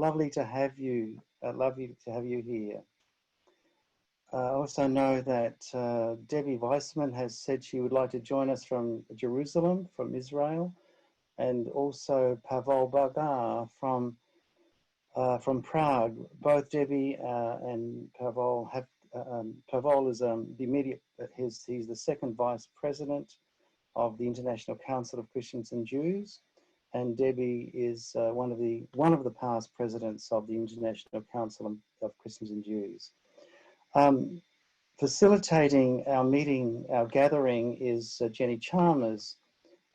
lovely to have you. Lovely to have you here. I also know that Debbie Weissman has said she would like to join us from Jerusalem, from Israel, and also Pavel Bagar from Prague. Both Debbie and Pavel have. Pavel is the immediate. He's the second vice president of the International Council of Christians and Jews, and Debbie is one of the past presidents of the International Council of Christians and Jews. Facilitating our meeting, our gathering, is Jenny Chalmers,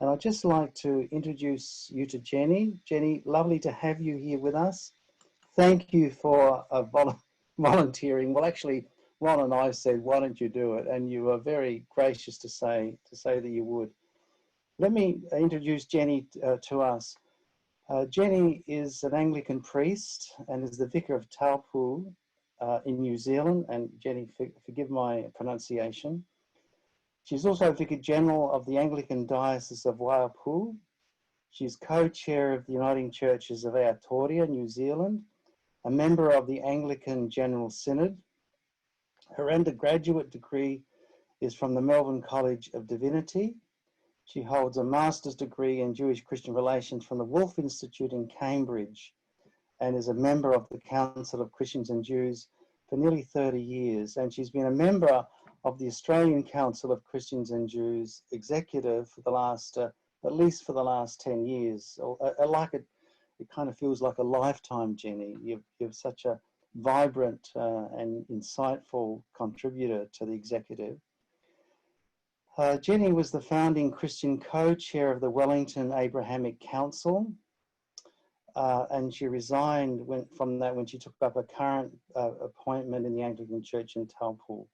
and I'd just like to introduce you to Jenny. Jenny, lovely to have you here with us. Thank you for volunteering. Well, actually, Ron and I said, why don't you do it? And you were very gracious to say that you would. Let me introduce Jenny to us. Jenny is an Anglican priest and is the vicar of Taupo in New Zealand. And Jenny, forgive my pronunciation. She's also Vicar General of the Anglican Diocese of Waiapu. She's co-chair of the Uniting Churches of Aotearoa, New Zealand, a member of the Anglican General Synod. Her undergraduate degree is from the Melbourne College of Divinity. She holds a master's degree in Jewish Christian Relations from the Wolf Institute in Cambridge and is a member of the Council of Christians and Jews for nearly 30 years. And she's been a member of the Australian Council of Christians and Jews executive for the last, at least for the last 10 years. It kind of feels like a lifetime, Jenny. You're such a vibrant and insightful contributor to the executive. Jenny was the founding Christian co-chair of the Wellington Abrahamic Council, and she resigned from that when she took up a current appointment in the Anglican Church in Taupo,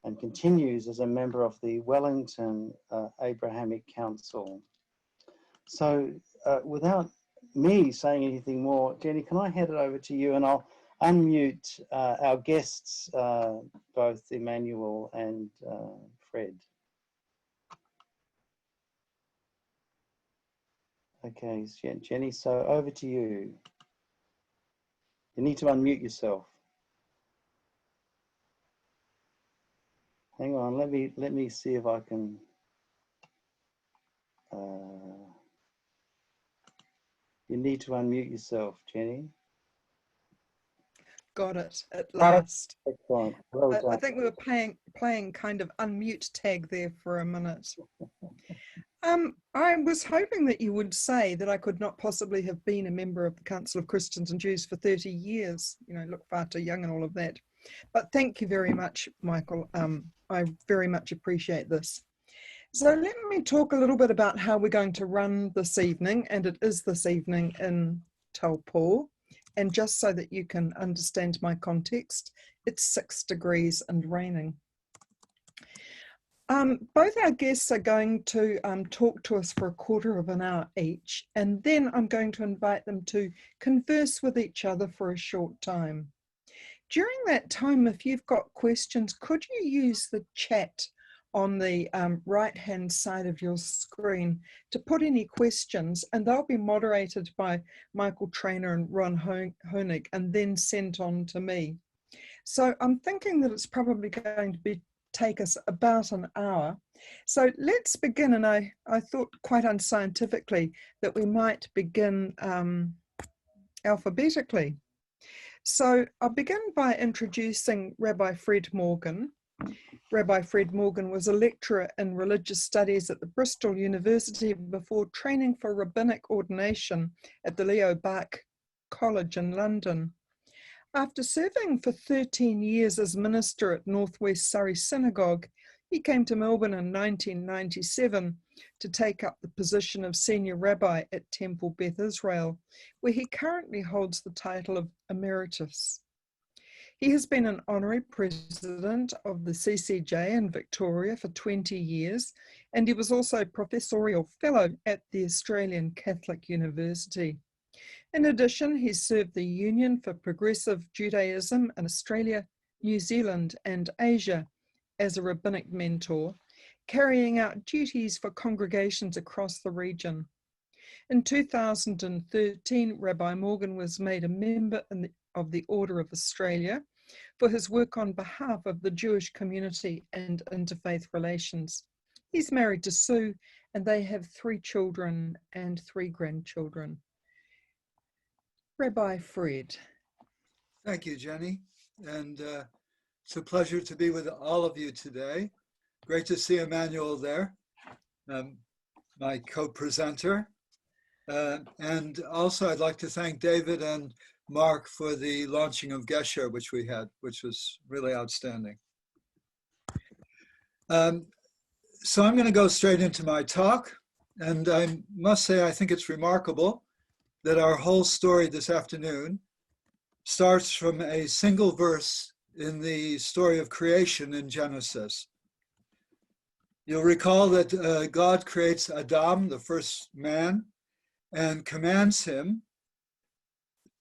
and continues as a member of the Wellington Abrahamic Council. So without me saying anything more, Jenny, can I hand it over to you, and I'll unmute our guests, both Emmanuel and Fred. Okay, Jenny, so over to you. You need to unmute yourself. Hang on, let me see if I can. You need to unmute yourself, Jenny. Got it at last. Excellent. Well done. I think we were playing kind of unmute tag there for a minute. I was hoping that you would say that I could not possibly have been a member of the Council of Christians and Jews for 30 years. You know, look far too young and all of that. But thank you very much, Michael. I very much appreciate this. So let me talk a little bit about how we're going to run this evening, and it is this evening in Taupo. And just so that you can understand my context, it's 6 degrees and raining. Both our guests are going to talk to us for a quarter of an hour each, and then I'm going to invite them to converse with each other for a short time. During that time, if you've got questions, could you use the chat on the right-hand side of your screen to put any questions, and they'll be moderated by Michael Traynor and Ron Honig and then sent on to me. So I'm thinking that it's probably going to take us about an hour. So let's begin, and I thought quite unscientifically that we might begin alphabetically. So I'll begin by introducing Rabbi Fred Morgan. Rabbi Fred Morgan was a lecturer in religious studies at the Bristol University before training for rabbinic ordination at the Leo Baeck College in London. After serving for 13 years as minister at Northwest Surrey Synagogue, he came to Melbourne in 1997 to take up the position of senior rabbi at Temple Beth Israel, where he currently holds the title of emeritus. He has been an honorary president of the CCJ in Victoria for 20 years, and he was also professorial fellow at the Australian Catholic University. In addition, he served the Union for Progressive Judaism in Australia, New Zealand, and Asia as a rabbinic mentor, carrying out duties for congregations across the region. In 2013, Rabbi Morgan was made a member of the Order of Australia for his work on behalf of the Jewish community and interfaith relations. He's married to Sue, and they have 3 children and 3 grandchildren. Rabbi Fred. Thank you, Jenny. And it's a pleasure to be with all of you today. Great to see Emmanuel there, my co-presenter. And also I'd like to thank David and Mark for the launching of Gesher, which we had, which was really outstanding. So I'm going to go straight into my talk. And I must say, I think it's remarkable that our whole story this afternoon starts from a single verse in the story of creation in Genesis. You'll recall that God creates Adam, the first man, and commands him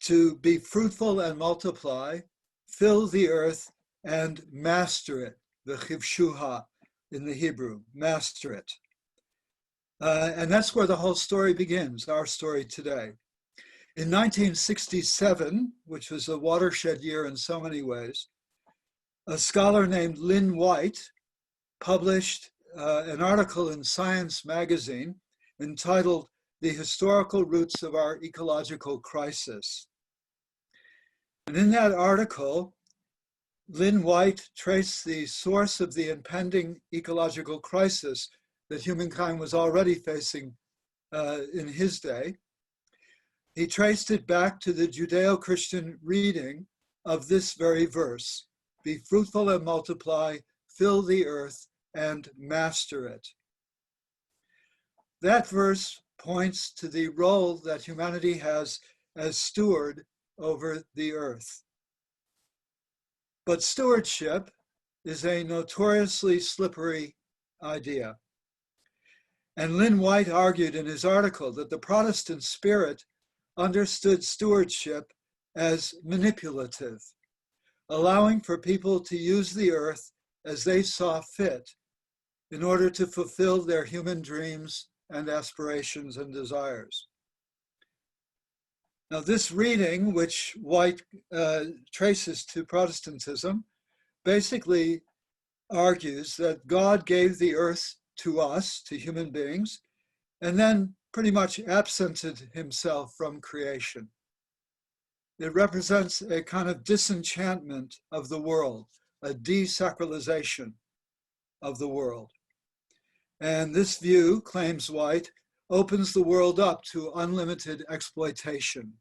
to be fruitful and multiply, fill the earth, and master it, the chivshuha in the Hebrew, master it. And that's where the whole story begins, our story today. In 1967, which was a watershed year in so many ways, a scholar named Lynn White published an article in Science magazine entitled "The Historical Roots of Our Ecological Crisis." And in that article, Lynn White traced the source of the impending ecological crisis that humankind was already facing in his day. He traced it back to the Judeo-Christian reading of this very verse, "Be fruitful and multiply, fill the earth, and master it." That verse points to the role that humanity has as steward over the earth. But stewardship is a notoriously slippery idea. And Lynn White argued in his article that the Protestant spirit understood stewardship as manipulative, allowing for people to use the earth as they saw fit in order to fulfill their human dreams and aspirations and desires. Now, this reading, which White traces to Protestantism, basically argues that God gave the earth to us, to human beings, and then pretty much absented himself from creation. It represents a kind of disenchantment of the world, a desacralization of the world. And this view, claims White, opens the world up to unlimited exploitation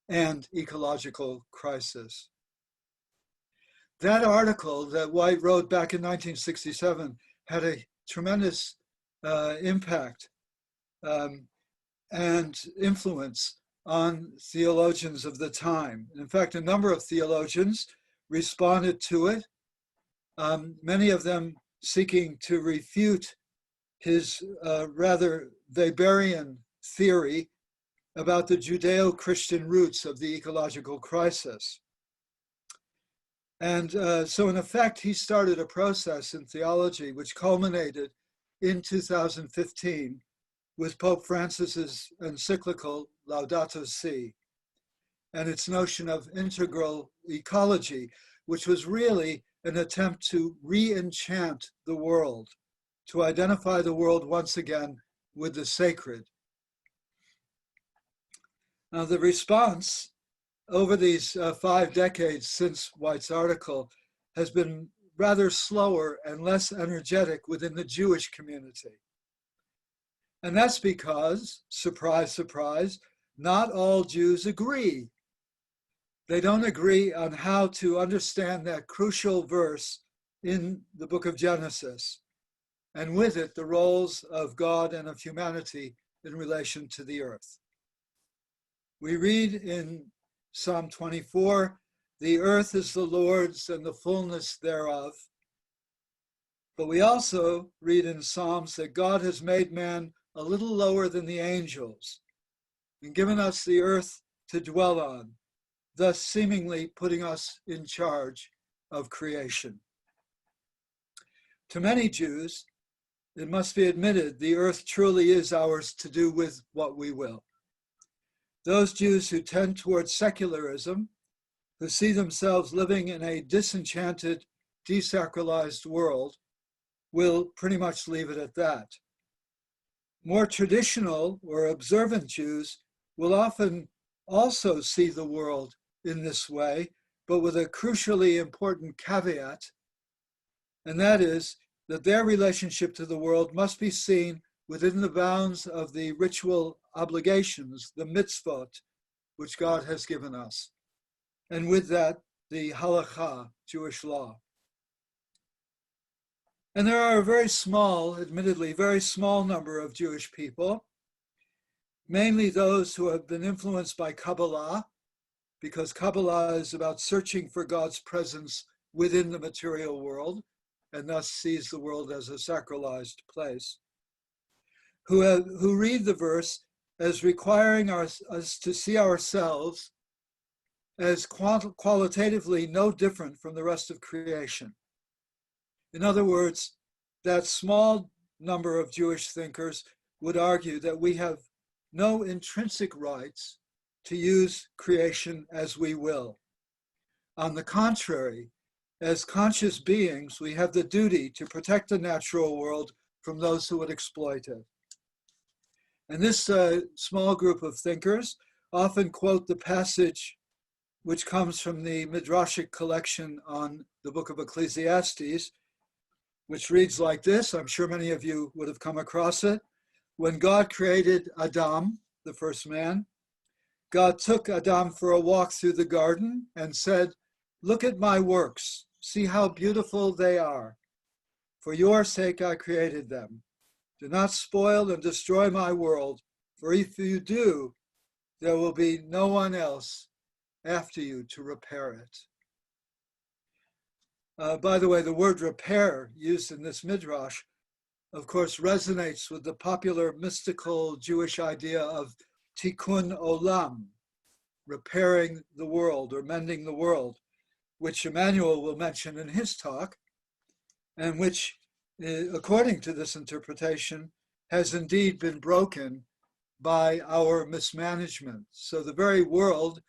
and ecological crisis. That article that White wrote back in 1967 had a tremendous impact and influence on theologians of the time. In fact, a number of theologians responded to it, many of them seeking to refute his rather Weberian theory about the Judeo-Christian roots of the ecological crisis. And so in effect, he started a process in theology which culminated in 2015 with Pope Francis's encyclical Laudato Si, and its notion of integral ecology, which was really an attempt to re-enchant the world, to identify the world once again with the sacred. Now, the response over these 5 decades since White's article has been rather slower and less energetic within the Jewish community. And that's because, surprise, surprise, not all Jews agree. They don't agree on how to understand that crucial verse in the book of Genesis, and with it, the roles of God and of humanity in relation to the earth. We read in Psalm 24, "The earth is the Lord's and the fullness thereof." But we also read in Psalms that God has made man a little lower than the angels and given us the earth to dwell on, thus seemingly putting us in charge of creation. To many Jews, it must be admitted, the earth truly is ours to do with what we will. Those Jews who tend towards secularism, who see themselves living in a disenchanted, desacralized world, will pretty much leave it at that. More traditional or observant Jews will often also see the world in this way, but with a crucially important caveat, and that is that their relationship to the world must be seen within the bounds of the ritual obligations, the mitzvot, which God has given us. And with that, the halakha, Jewish law. And there are a very small, admittedly, very small number of Jewish people, mainly those who have been influenced by Kabbalah, because Kabbalah is about searching for God's presence within the material world, and thus sees the world as a sacralized place, who read the verse as requiring us to see ourselves as qualitatively no different from the rest of creation. In other words, that small number of Jewish thinkers would argue that we have no intrinsic rights to use creation as we will. On the contrary, as conscious beings, we have the duty to protect the natural world from those who would exploit it. And this small group of thinkers often quote the passage which comes from the Midrashic collection on the book of Ecclesiastes, which reads like this. I'm sure many of you would have come across it. When God created Adam, the first man, God took Adam for a walk through the garden and said, "Look at my works. See how beautiful they are. For your sake I created them. Do not spoil and destroy my world, for if you do, there will be no one else after you to repair it." By the way, the word repair used in this midrash, of course, resonates with the popular mystical Jewish idea of tikkun olam, repairing the world or mending the world, which Emmanuel will mention in his talk, and which, according to this interpretation, has indeed been broken by our mismanagement. So the very world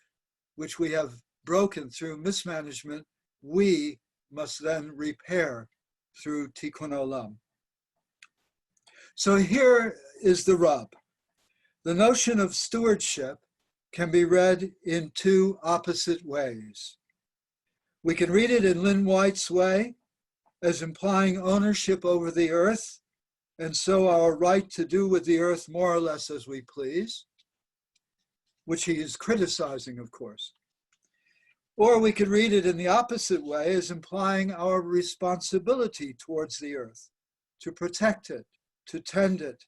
which we have broken through mismanagement, we must then repair through tikkun olam. So here is the rub. The notion of stewardship can be read in two opposite ways. We can read it in Lynn White's way, as implying ownership over the earth, and so our right to do with the earth more or less as we please, which he is criticizing, of course. Or we could read it in the opposite way as implying our responsibility towards the earth, to protect it, to tend it,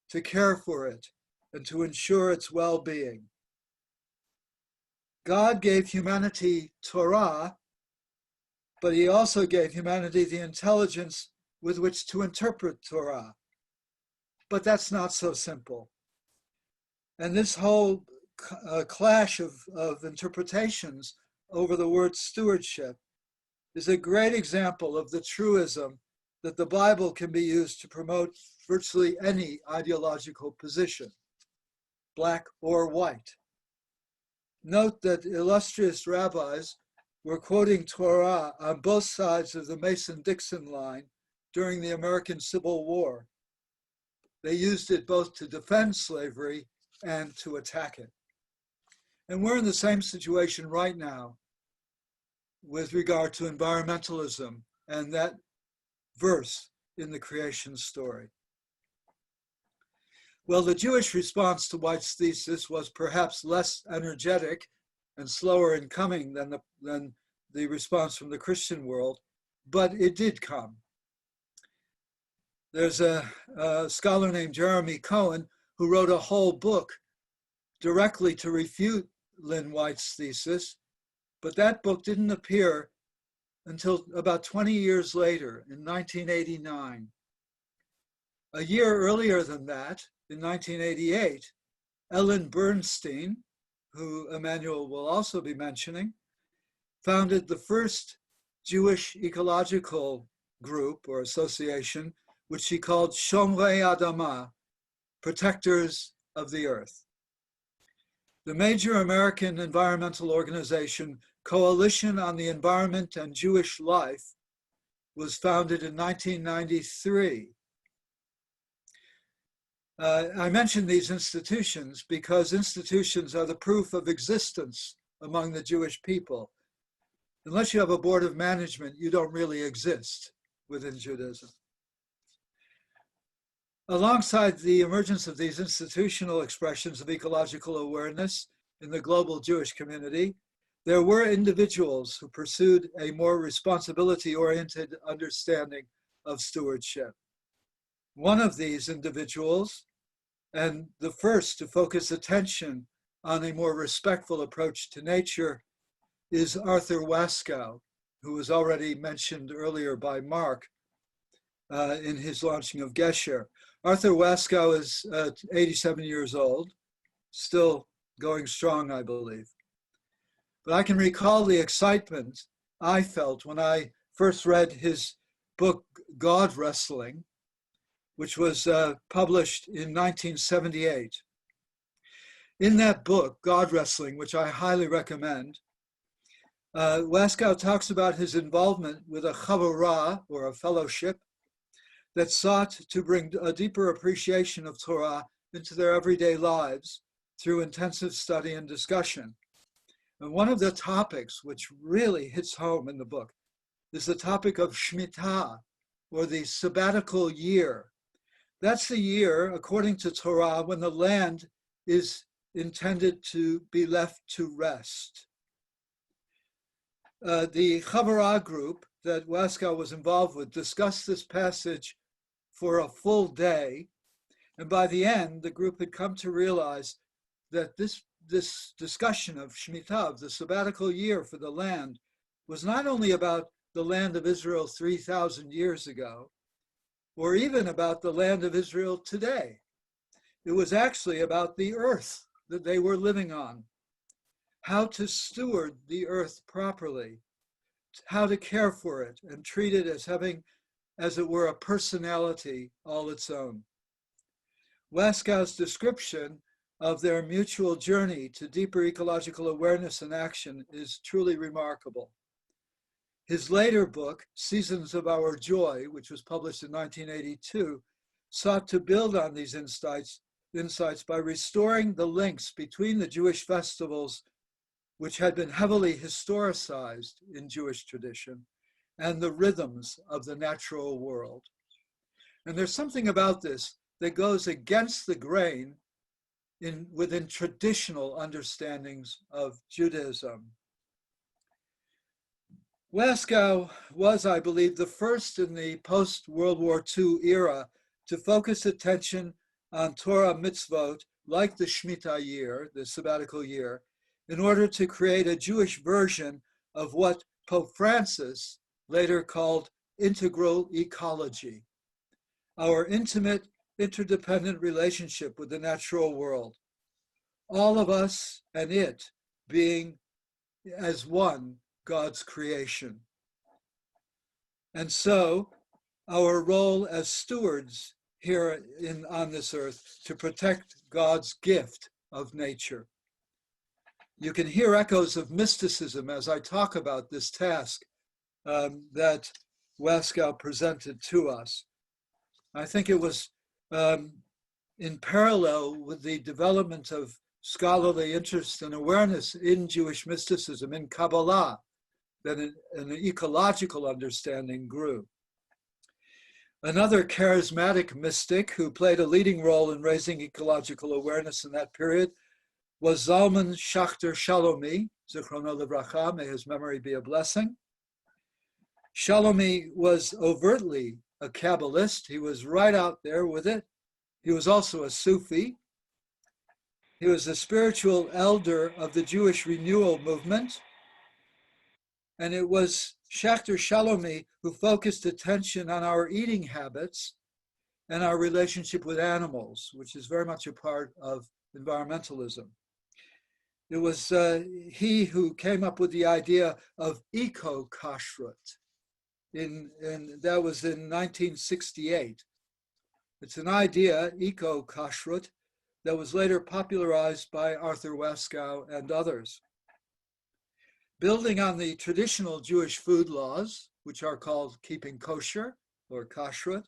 to care for it, and to ensure its well-being. God gave humanity Torah, but he also gave humanity the intelligence with which to interpret Torah. But that's not so simple. And this whole clash of interpretations over the word stewardship is a great example of the truism that the Bible can be used to promote virtually any ideological position, black or white. Note that illustrious rabbis were quoting Torah on both sides of the Mason-Dixon line during the American Civil War. They used it both to defend slavery and to attack it. And we're in the same situation right now with regard to environmentalism and that verse in the creation story. Well, the Jewish response to White's thesis was perhaps less energetic and slower in coming than the response from the Christian world, but it did come. There's a scholar named Jeremy Cohen who wrote a whole book directly to refute Lynn White's thesis, but that book didn't appear until about 20 years later, in 1989. A year earlier than that, in 1988, Ellen Bernstein, who Emmanuel will also be mentioning, founded the first Jewish ecological group or association, which she called Shomrei Adama, protectors of the earth. The major American environmental organization, Coalition on the Environment and Jewish Life, was founded in 1993. I mention these institutions because institutions are the proof of existence among the Jewish people. Unless you have a board of management, you don't really exist within Judaism. Alongside the emergence of these institutional expressions of ecological awareness in the global Jewish community, there were individuals who pursued a more responsibility-oriented understanding of stewardship. One of these individuals, and the first to focus attention on a more respectful approach to nature, is Arthur Waskow, who was already mentioned earlier by Mark in his launching of Gesher. Arthur Waskow is 87 years old, still going strong, I believe. But I can recall the excitement I felt when I first read his book, God Wrestling, which was published in 1978. In that book, God Wrestling, which I highly recommend, Waskow talks about his involvement with a chavurah, or a fellowship, that sought to bring a deeper appreciation of Torah into their everyday lives through intensive study and discussion. And one of the topics which really hits home in the book is the topic of Shemitah, or the sabbatical year. That's the year, according to Torah, when the land is intended to be left to rest. The Chavurah group that Waskow was involved with discussed this passage for a full day, and by the end, the group had come to realize that this discussion of Shemitah, of the sabbatical year for the land, was not only about the land of Israel 3,000 years ago, or even about the land of Israel today. It was actually about the earth that they were living on, how to steward the earth properly, how to care for it and treat it as having, as it were, a personality all its own. Waskow's description of their mutual journey to deeper ecological awareness and action is truly remarkable. His later book, Seasons of Our Joy, which was published in 1982, sought to build on these insights by restoring the links between the Jewish festivals, which had been heavily historicized in Jewish tradition, and the rhythms of the natural world. And there's something about this that goes against the grain within traditional understandings of Judaism. Waskow was, I believe, the first in the post-World War II era to focus attention on Torah mitzvot, like the Shemitah year, the sabbatical year, in order to create a Jewish version of what Pope Francis later called integral ecology, our intimate, interdependent relationship with the natural world, all of us and it being as one God's creation. And so our role as stewards here on this earth to protect God's gift of nature. You can hear echoes of mysticism as I talk about this task that Waskow presented to us. I think it was in parallel with the development of scholarly interest and awareness in Jewish mysticism, in Kabbalah, that an ecological understanding grew. Another charismatic mystic who played a leading role in raising ecological awareness in that period was Zalman Schachter Shalomi, Zichrono Livracha, may his memory be a blessing. Shalomi was overtly a Kabbalist. He was right out there with it. He was also a Sufi. He was the spiritual elder of the Jewish renewal movement. And it was Schachter Shalomi who focused attention on our eating habits and our relationship with animals, which is very much a part of environmentalism. It was he who came up with the idea of eco-kashrut, and that was in 1968. It's an idea, eco-kashrut, that was later popularized by Arthur Waskow and others. Building on the traditional Jewish food laws, which are called keeping kosher or kashrut,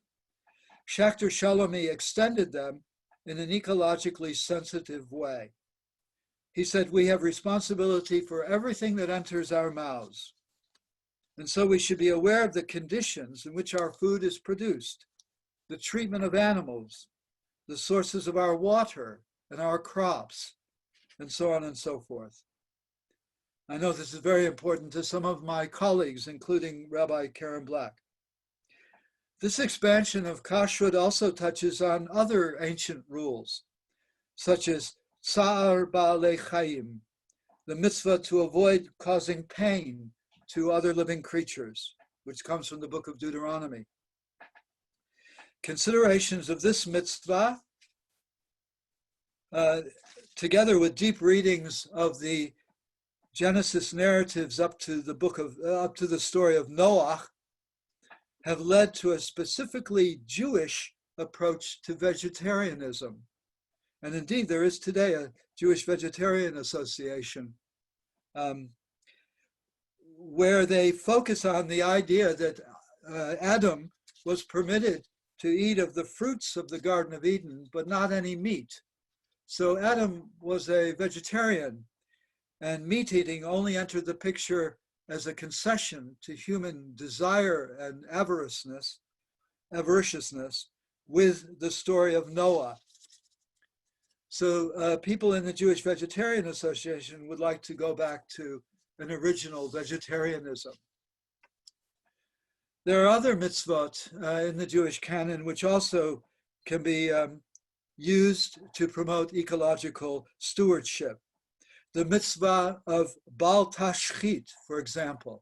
Schachter Shalomi extended them in an ecologically sensitive way. He said, we have responsibility for everything that enters our mouths. And so we should be aware of the conditions in which our food is produced, the treatment of animals, the sources of our water and our crops, and so on and so forth. I know this is very important to some of my colleagues, including Rabbi Karen Black. This expansion of kashrut also touches on other ancient rules, such as tsa'ar ba'alei chayim, the mitzvah to avoid causing pain to other living creatures, which comes from the book of Deuteronomy. Considerations of this mitzvah, together with deep readings of the Genesis narratives up to the story of Noah, have led to a specifically Jewish approach to vegetarianism. And indeed, there is today a Jewish Vegetarian Association where they focus on the idea that Adam was permitted to eat of the fruits of the Garden of Eden, but not any meat. So Adam was a vegetarian, and meat eating only entered the picture as a concession to human desire and avariciousness with the story of Noah. So people in the Jewish Vegetarian Association would like to go back to an original vegetarianism. There are other mitzvot in the Jewish canon which also can be used to promote ecological stewardship. The mitzvah of bal tashchit, for example,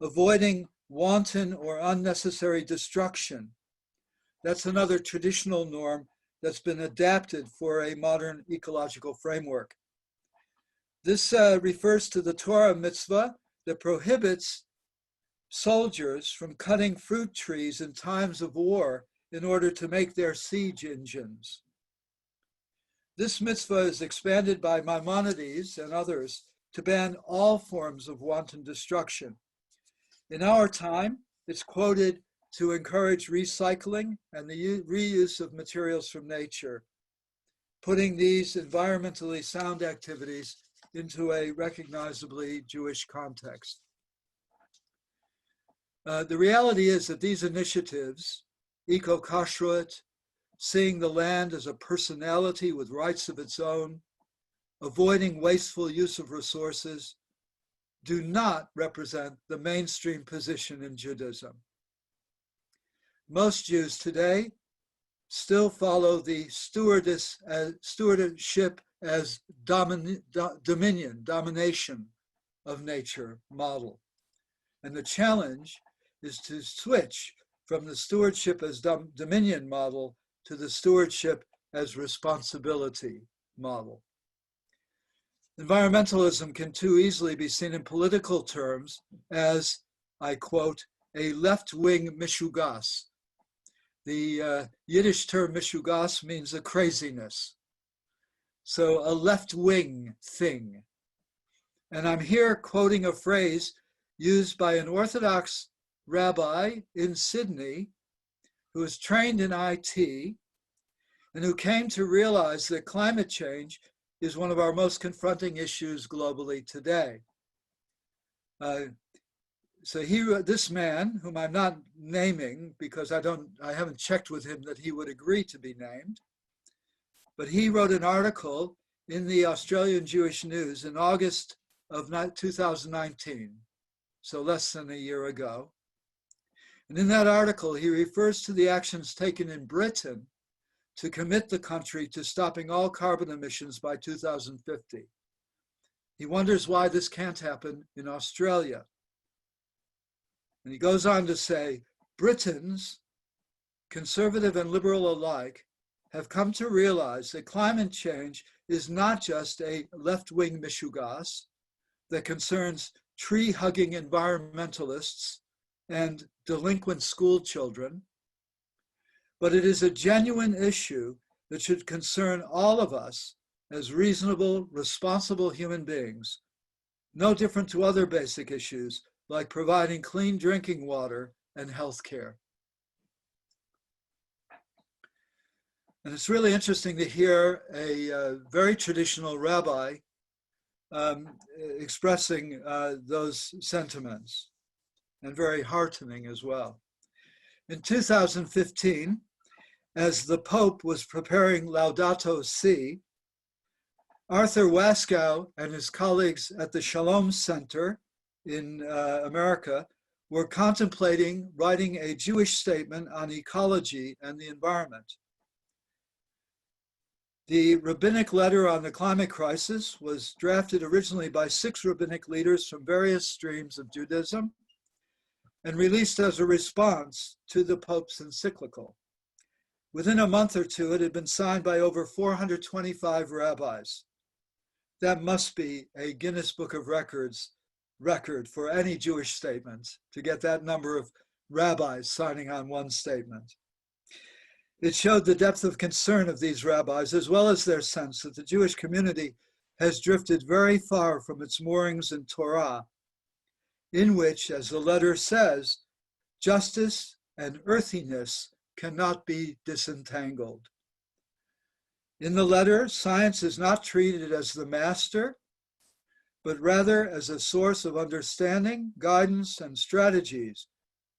avoiding wanton or unnecessary destruction. That's another traditional norm that's been adapted for a modern ecological framework. This refers to the Torah mitzvah that prohibits soldiers from cutting fruit trees in times of war in order to make their siege engines. This mitzvah is expanded by Maimonides and others to ban all forms of wanton destruction. In our time, it's quoted to encourage recycling and the reuse of materials from nature, putting these environmentally sound activities into a recognizably Jewish context. The reality is that these initiatives, eco-kashrut, seeing the land as a personality with rights of its own, avoiding wasteful use of resources, do not represent the mainstream position in Judaism. Most Jews today still follow the stewardship as domination of nature model. And the challenge is to switch from the stewardship as dominion model to the stewardship as responsibility model. Environmentalism can too easily be seen in political terms as, I quote, a left-wing mishugas. The Yiddish term mishugas means a craziness. So a left-wing thing. And I'm here quoting a phrase used by an Orthodox rabbi in Sydney who was trained in IT and who came to realize that climate change is one of our most confronting issues globally today. So this man, whom I'm not naming because I haven't checked with him that he would agree to be named, but he wrote an article in the Australian Jewish News in August of 2019, so less than a year ago. And in that article, he refers to the actions taken in Britain to commit the country to stopping all carbon emissions by 2050. He wonders why this can't happen in Australia. And he goes on to say, Britons, conservative and liberal alike, have come to realize that climate change is not just a left-wing mishugas that concerns tree-hugging environmentalists and delinquent school children, but it is a genuine issue that should concern all of us as reasonable, responsible human beings, no different to other basic issues like providing clean drinking water and health care. And it's really interesting to hear a very traditional rabbi expressing those sentiments, and very heartening as well. In 2015, as the Pope was preparing Laudato Si, Arthur Waskow and his colleagues at the Shalom Center in America were contemplating writing a Jewish statement on ecology and the environment. The rabbinic letter on the climate crisis was drafted originally by 6 rabbinic leaders from various streams of Judaism and released as a response to the Pope's encyclical. Within a month or two, it had been signed by over 425 rabbis. That must be a Guinness Book of Records record for any Jewish statement, to get that number of rabbis signing on one statement. It showed the depth of concern of these rabbis, as well as their sense that the Jewish community has drifted very far from its moorings in Torah, in which, as the letter says, justice and earthiness cannot be disentangled. In the letter, science is not treated as the master, but rather as a source of understanding, guidance, and strategies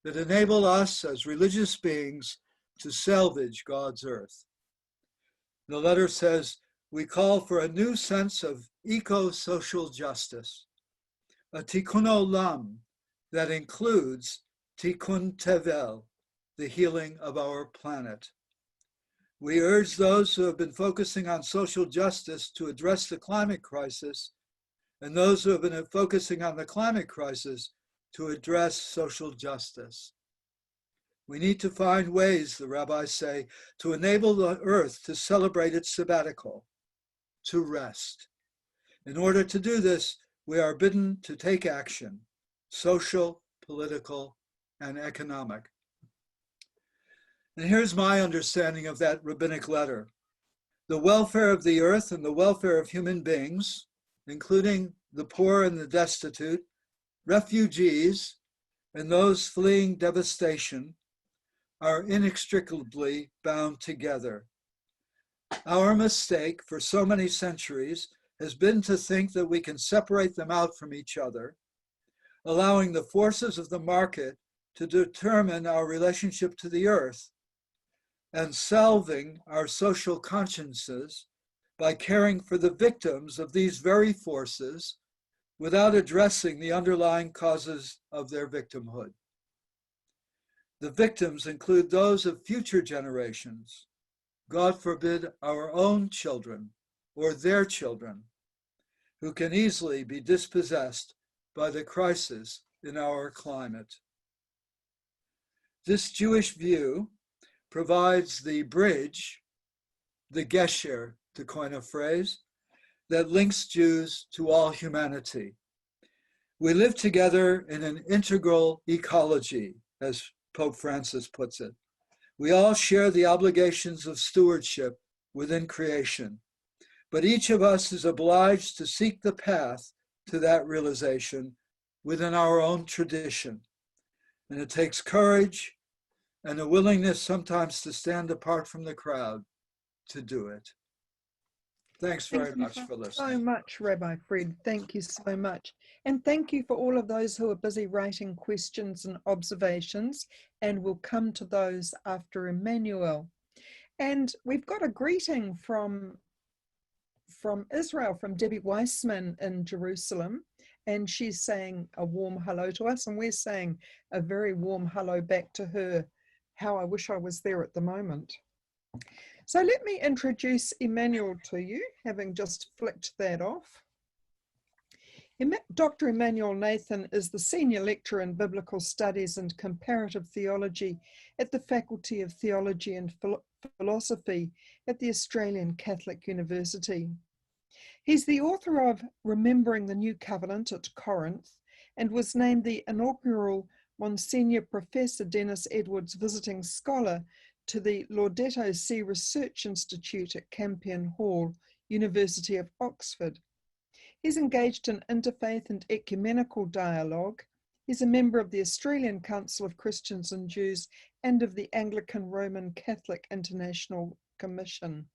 that enable us as religious beings to salvage God's earth. The letter says, we call for a new sense of eco-social justice, a tikkun olam that includes tikkun tevel, the healing of our planet. We urge those who have been focusing on social justice to address the climate crisis, and those who have been focusing on the climate crisis to address social justice. We need to find ways, the rabbis say, to enable the earth to celebrate its sabbatical, to rest. In order to do this, we are bidden to take action, social, political, and economic. And here's my understanding of that rabbinic letter. The welfare of the earth and the welfare of human beings, including the poor and the destitute, refugees, and those fleeing devastation, are inextricably bound together. Our mistake for so many centuries has been to think that we can separate them out from each other, allowing the forces of the market to determine our relationship to the earth, and salving our social consciences by caring for the victims of these very forces without addressing the underlying causes of their victimhood. The victims include those of future generations, God forbid our own children or their children, who can easily be dispossessed by the crisis in our climate. This Jewish view provides the bridge, the gesher, to coin a phrase, that links Jews to all humanity. We live together in an integral ecology, as Pope Francis puts it. We all share the obligations of stewardship within creation, but each of us is obliged to seek the path to that realization within our own tradition. And it takes courage and a willingness sometimes to stand apart from the crowd to do it. Thanks very much for listening. So much, Rabbi Fred. Thank you so much. And thank you for all of those who are busy writing questions and observations, and we'll come to those after Emmanuel. And we've got a greeting from Israel, from Debbie Weissman in Jerusalem, and she's saying a warm hello to us, and we're saying a very warm hello back to her. How I wish I was there at the moment. So let me introduce Emmanuel to you, having just flicked that off. Dr. Emmanuel Nathan is the Senior Lecturer in Biblical Studies and Comparative Theology at the Faculty of Theology and Philosophy at the Australian Catholic University. He's the author of Remembering the New Covenant at Corinth and was named the inaugural Monsignor Professor Dennis Edwards Visiting Scholar to the Laudato Si Research Institute at Campion Hall, University of Oxford. He's engaged in interfaith and ecumenical dialogue. He's a member of the Australian Council of Christians and Jews and of the Anglican Roman Catholic International Commission.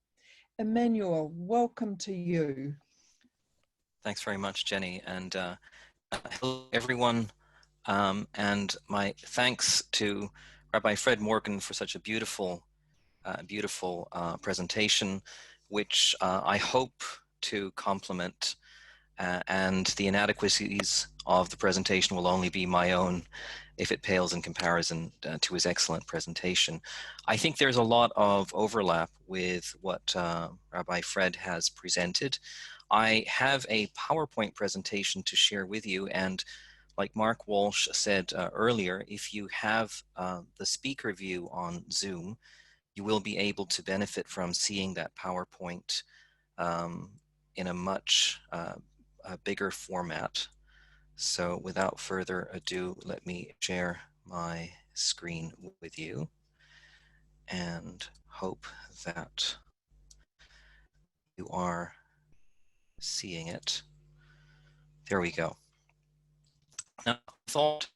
Emmanuel, welcome to you. Thanks very much, Jenny, and hello everyone, and my thanks to Rabbi Fred Morgan for such a beautiful presentation, which I hope to complement, and the inadequacies of the presentation will only be my own if it pales in comparison to his excellent presentation. I think there's a lot of overlap with what Rabbi Fred has presented. I have a PowerPoint presentation to share with you, and like Mark Walsh said earlier, if you have the speaker view on Zoom, you will be able to benefit from seeing that PowerPoint in a much bigger format. So without further ado, let me share my screen with you and hope that you are seeing it. There we go. Now, I thought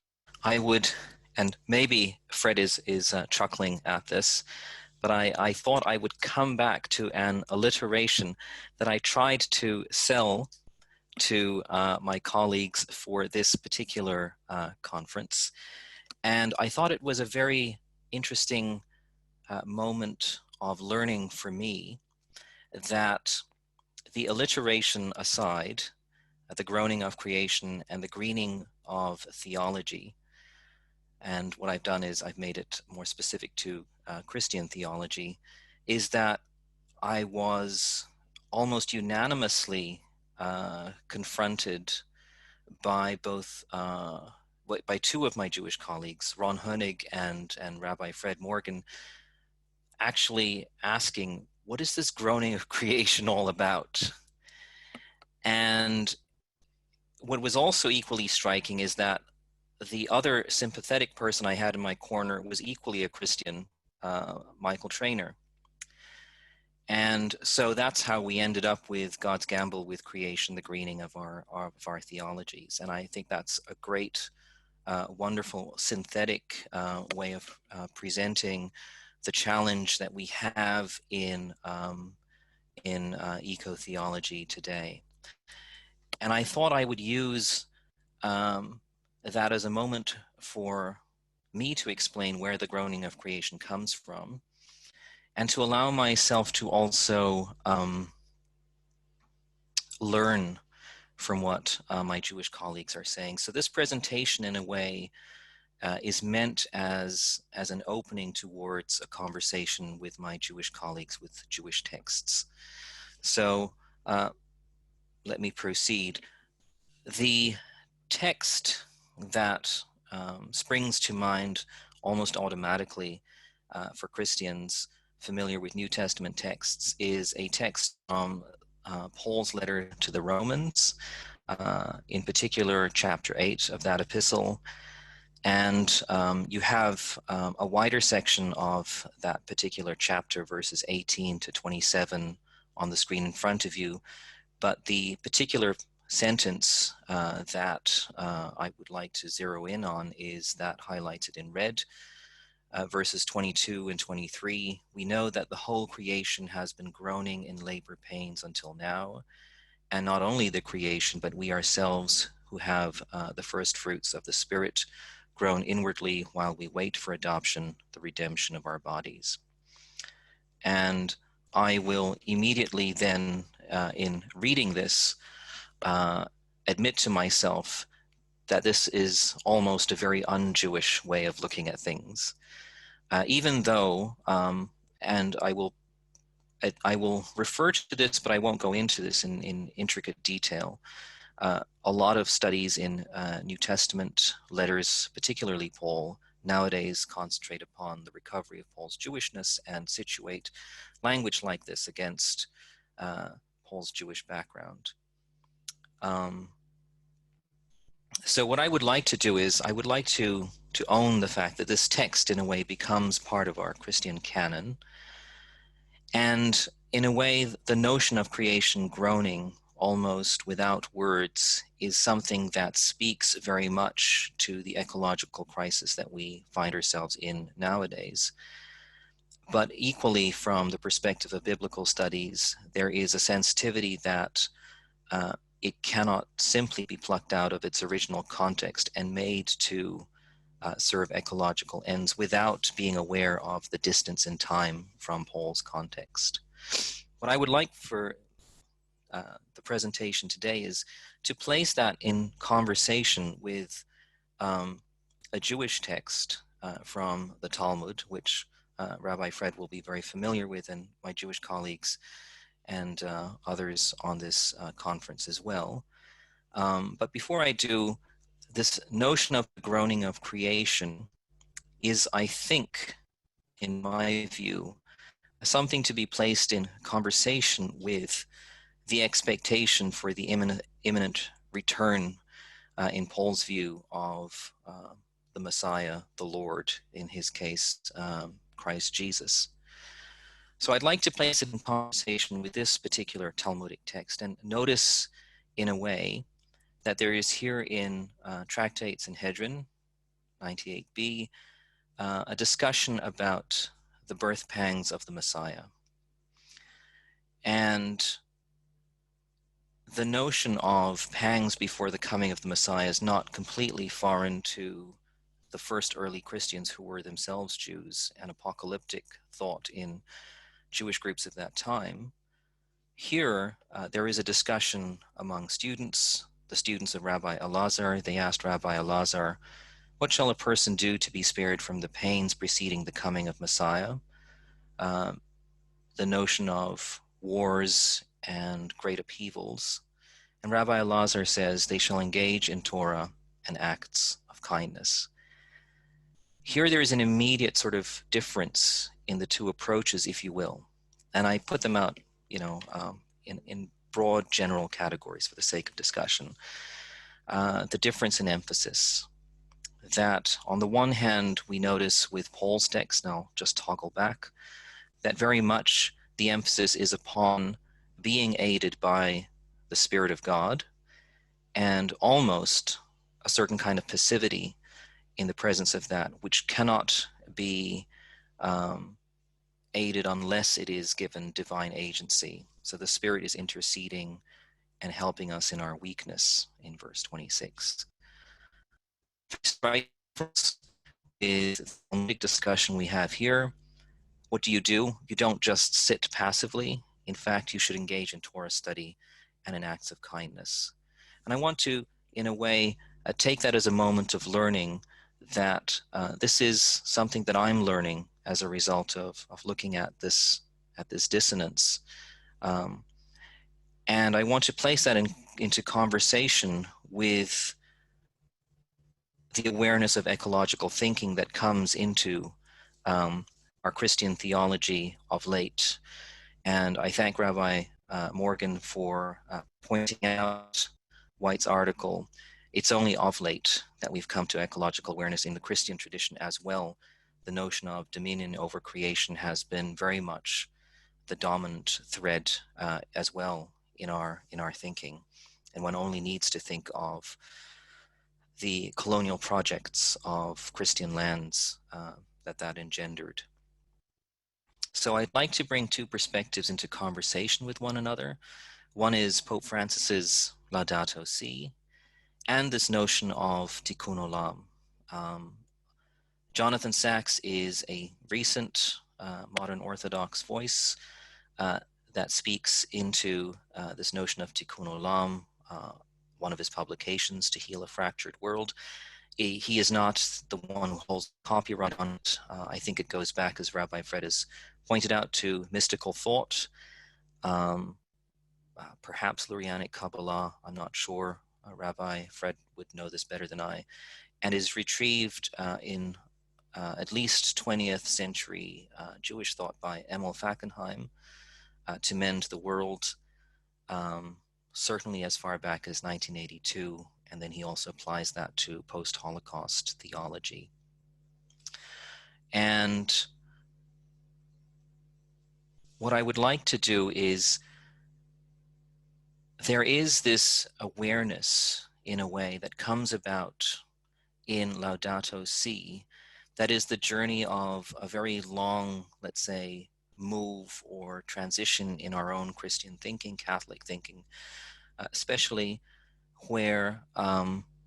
I would, and maybe Fred is chuckling at this, but I thought I would come back to an alliteration that I tried to sell to my colleagues for this particular conference. And I thought it was a very interesting moment of learning for me that the alliteration aside, the groaning of creation and the greening of theology, and what I've done is I've made it more specific to Christian theology, is that I was almost unanimously confronted by both by two of my Jewish colleagues, Ron Hoenig and Rabbi Fred Morgan, actually asking, what is this groaning of creation all about? And what was also equally striking is that the other sympathetic person I had in my corner was equally a Christian, Michael Trainer. And so that's how we ended up with God's Gamble with Creation, the greening of our theologies. And I think that's a great, wonderful synthetic way of presenting the challenge that we have in eco-theology today. And I thought I would use that as a moment for me to explain where the groaning of creation comes from, and to allow myself to also learn from what my Jewish colleagues are saying. So this presentation, in a way, is meant as an opening towards a conversation with my Jewish colleagues with Jewish texts. So let me proceed. The text that springs to mind almost automatically for Christians familiar with New Testament texts is a text from Paul's letter to the Romans, in particular chapter 8 of that epistle. And you have a wider section of that particular chapter, verses 18 to 27 on the screen in front of you. But the particular sentence that I would like to zero in on is that highlighted in red, verses 22 and 23. We know that the whole creation has been groaning in labor pains until now, and not only the creation, but we ourselves who have the first fruits of the Spirit groan inwardly while we wait for adoption, the redemption of our bodies. And I will immediately then, in reading this, admit to myself that this is almost a very un-Jewish way of looking at things. Even though, and I will refer to this, but I won't go into this in intricate detail. A lot of studies in New Testament letters, particularly Paul, nowadays concentrate upon the recovery of Paul's Jewishness and situate language like this against Paul's Jewish background. So what I would like to do is I would like to own the fact that this text in a way becomes part of our Christian canon. And in a way, the notion of creation groaning almost without words is something that speaks very much to the ecological crisis that we find ourselves in nowadays. But equally, from the perspective of biblical studies, there is a sensitivity that it cannot simply be plucked out of its original context and made to serve ecological ends without being aware of the distance in time from Paul's context. What I would like for the presentation today is to place that in conversation with a Jewish text from the Talmud, which Rabbi Fred will be very familiar with, and my Jewish colleagues and others on this conference as well. But before I do, this notion of the groaning of creation is, I think, in my view, something to be placed in conversation with the expectation for the imminent return, in Paul's view, of the Messiah, the Lord, in his case, Christ Jesus. So I'd like to place it in conversation with this particular Talmudic text and notice, in a way, that there is here in Tractate Sanhedrin 98b a discussion about the birth pangs of the Messiah. And the notion of pangs before the coming of the Messiah is not completely foreign to the first early Christians who were themselves Jews, and apocalyptic thought in Jewish groups of that time. Here, there is a discussion among students, the students of Rabbi Elazar. They asked Rabbi Elazar, "What shall a person do to be spared from the pains preceding the coming of Messiah?" The notion of wars and great upheavals. And Rabbi Elazar says they shall engage in Torah and acts of kindness. Here there is an immediate sort of difference in the two approaches, if you will. And I put them out, in broad general categories for the sake of discussion. The difference in emphasis. That on the one hand, we notice with Paul's text, now just toggle back, that very much the emphasis is upon being aided by the Spirit of God, and almost a certain kind of passivity in the presence of that, which cannot be aided unless it is given divine agency. So the Spirit is interceding and helping us in our weakness in verse 26. Right is the big discussion we have here. What do? You don't just sit passively. In fact, you should engage in Torah study and in acts of kindness. And I want to, in a way, take that as a moment of learning that this is something that I'm learning as a result of looking at this dissonance. And I want to place that into conversation with the awareness of ecological thinking that comes into our Christian theology of late. And I thank Rabbi Morgan for pointing out White's article. It's only of late that we've come to ecological awareness in the Christian tradition as well. The notion of dominion over creation has been very much the dominant thread as well in our thinking. And one only needs to think of the colonial projects of Christian lands that engendered. So I'd like to bring two perspectives into conversation with one another. One is Pope Francis's Laudato Si, and this notion of Tikkun Olam. Jonathan Sacks is a recent modern Orthodox voice that speaks into this notion of Tikkun Olam, one of his publications, To Heal a Fractured World. He is not the one who holds copyright on it. I think it goes back, as Rabbi Fred has pointed out, to mystical thought, perhaps Lurianic Kabbalah, I'm not sure. Rabbi Fred would know this better than I, and is retrieved in at least 20th century Jewish thought by Emil Fackenheim to mend the world, certainly as far back as 1982, And then he also applies that to post-Holocaust theology. And what I would like to do is, there is this awareness in a way that comes about in Laudato Si, that is the journey of a very long, let's say, move or transition in our own Christian thinking, Catholic thinking, especially where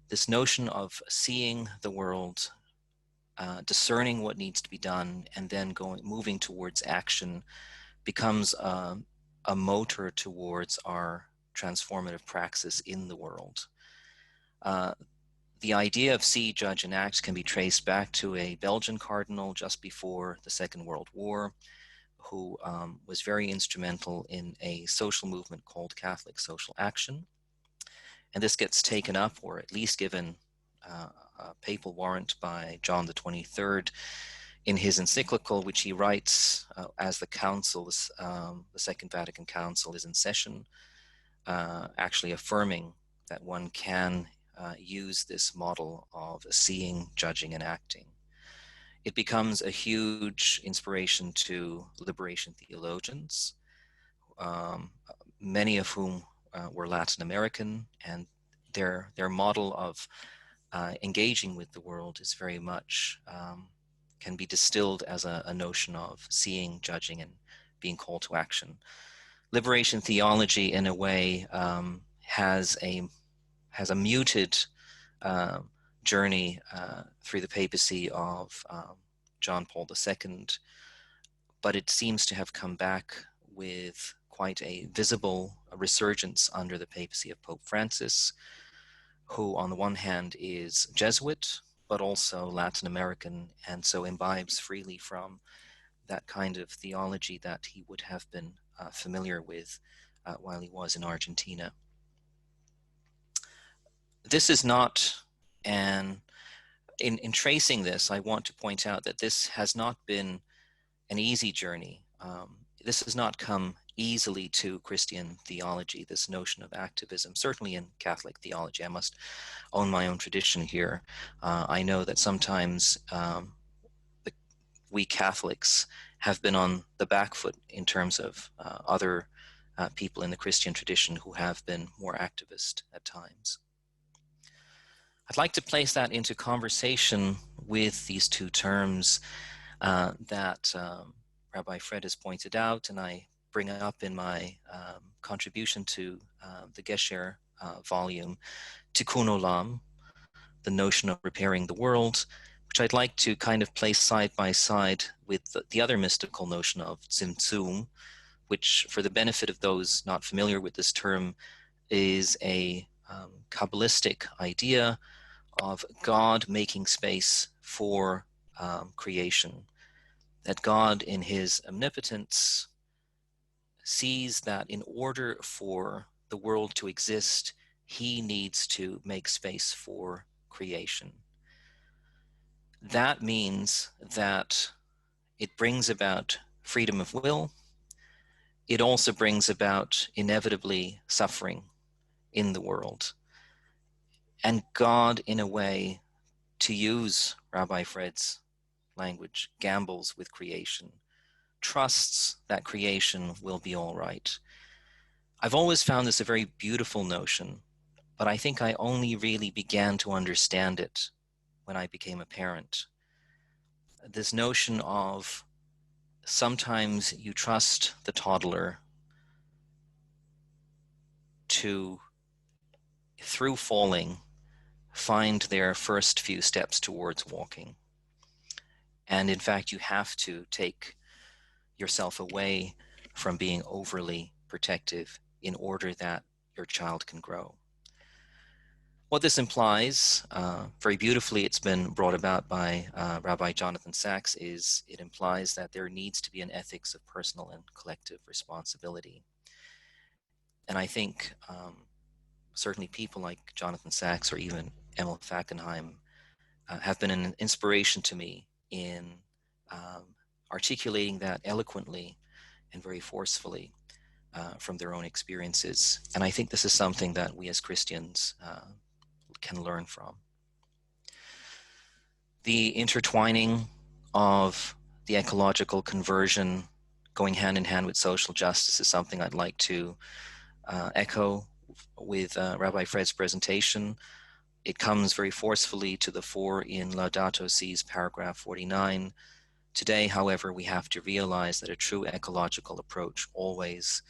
this notion of seeing the world, discerning what needs to be done, and then moving towards action becomes a motor towards our transformative praxis in the world. The idea of see, judge, and act can be traced back to a Belgian cardinal just before the Second World War, who was very instrumental in a social movement called Catholic Social Action. And this gets taken up, or at least given a papal warrant by John the 23rd in his Encyclical, which he writes as the Council, the Second Vatican Council is in session, actually affirming that one can use this model of seeing, judging, and acting. It becomes a huge inspiration to liberation theologians, many of whom were Latin American, and their model of engaging with the world is very much, can be distilled as a notion of seeing, judging, and being called to action. Liberation theology, in a way, has a muted journey through the papacy of John Paul II, but it seems to have come back with quite a visible resurgence under the papacy of Pope Francis, who on the one hand is Jesuit, but also Latin American, and so imbibes freely from that kind of theology that he would have been familiar with while he was in Argentina. This is not in tracing this, I want to point out that this has not been an easy journey. This has not come easily to Christian theology, this notion of activism, certainly in Catholic theology. I must own my own tradition here. I know that sometimes we Catholics have been on the back foot in terms of other people in the Christian tradition who have been more activist at times. I'd like to place that into conversation with these two terms that Rabbi Fred has pointed out, and I bring up in my contribution to the Gesher volume, Tikkun Olam, the notion of repairing the world, which I'd like to kind of place side by side with the other mystical notion of Tzimtzum, which, for the benefit of those not familiar with this term, is a Kabbalistic idea of God making space for creation. That God, in his omnipotence, sees that in order for the world to exist, he needs to make space for creation. That means that it brings about freedom of will. It also brings about, inevitably, suffering in the world. And God, in a way, to use Rabbi Fred's language, gambles with creation, trusts that creation will be all right. I've always found this a very beautiful notion, but I think I only really began to understand it when I became a parent. This notion of sometimes you trust the toddler to, through falling, find their first few steps towards walking. And in fact, you have to take yourself away from being overly protective in order that your child can grow. What this implies, very beautifully, it's been brought about by Rabbi Jonathan Sacks, is it implies that there needs to be an ethics of personal and collective responsibility. And I think certainly people like Jonathan Sacks or even Emil Fackenheim have been an inspiration to me in articulating that eloquently and very forcefully from their own experiences. And I think this is something that we as Christians world can learn from. The intertwining of the ecological conversion going hand in hand with social justice is something I'd like to echo with Rabbi Fred's presentation. It comes very forcefully to the fore in Laudato Si's paragraph 49. Today, however, we have to realize that a true ecological approach always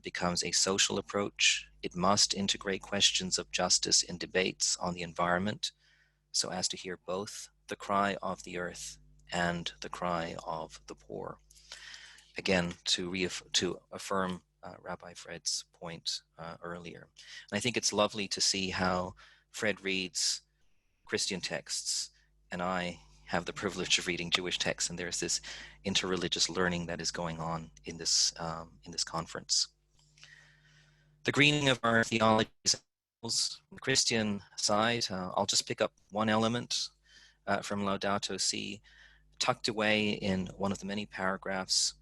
becomes a social approach. It must integrate questions of justice in debates on the environment so as to hear both the cry of the earth and the cry of the poor. Again, to affirm Rabbi Fred's point earlier. And I think it's lovely to see how Fred reads Christian texts and I have the privilege of reading Jewish texts, and there's this interreligious learning that is going on in this conference. The greening of our theologies on the Christian side, I'll just pick up one element from Laudato Si. Tucked away in one of the many paragraphs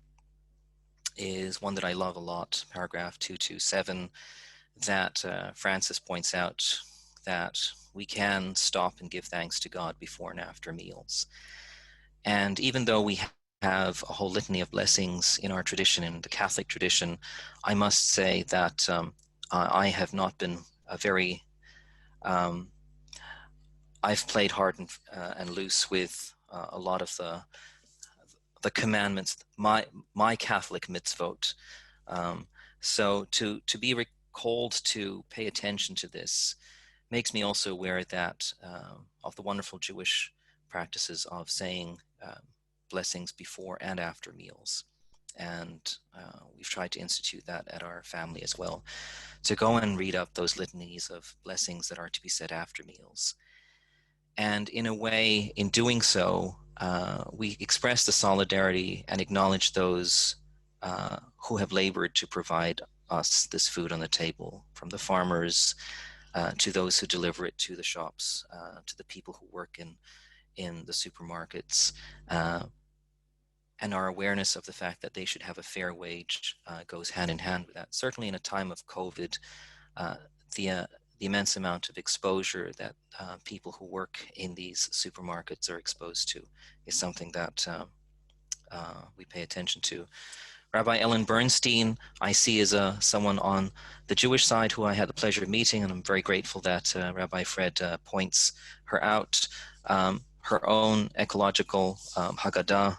is one that I love a lot, paragraph 227, that Francis points out that we can stop and give thanks to God before and after meals. And even though we have a whole litany of blessings in our tradition, in the Catholic tradition, I must say that I have not been a very, I've played hard and loose with a lot of the commandments, my Catholic mitzvot. So to be called to pay attention to this makes me also aware that of the wonderful Jewish practices of saying blessings before and after meals. And we've tried to institute that at our family as well. To go and read up those litanies of blessings that are to be said after meals. And in a way, in doing so, we express the solidarity and acknowledge those who have labored to provide us this food on the table, from the farmers to those who deliver it to the shops, to the people who work in the supermarkets, and our awareness of the fact that they should have a fair wage goes hand in hand with that. Certainly in a time of COVID, the immense amount of exposure that people who work in these supermarkets are exposed to is something that we pay attention to. Rabbi Ellen Bernstein, I see as someone on the Jewish side who I had the pleasure of meeting, and I'm very grateful that Rabbi Fred points her out. Her own ecological Haggadah,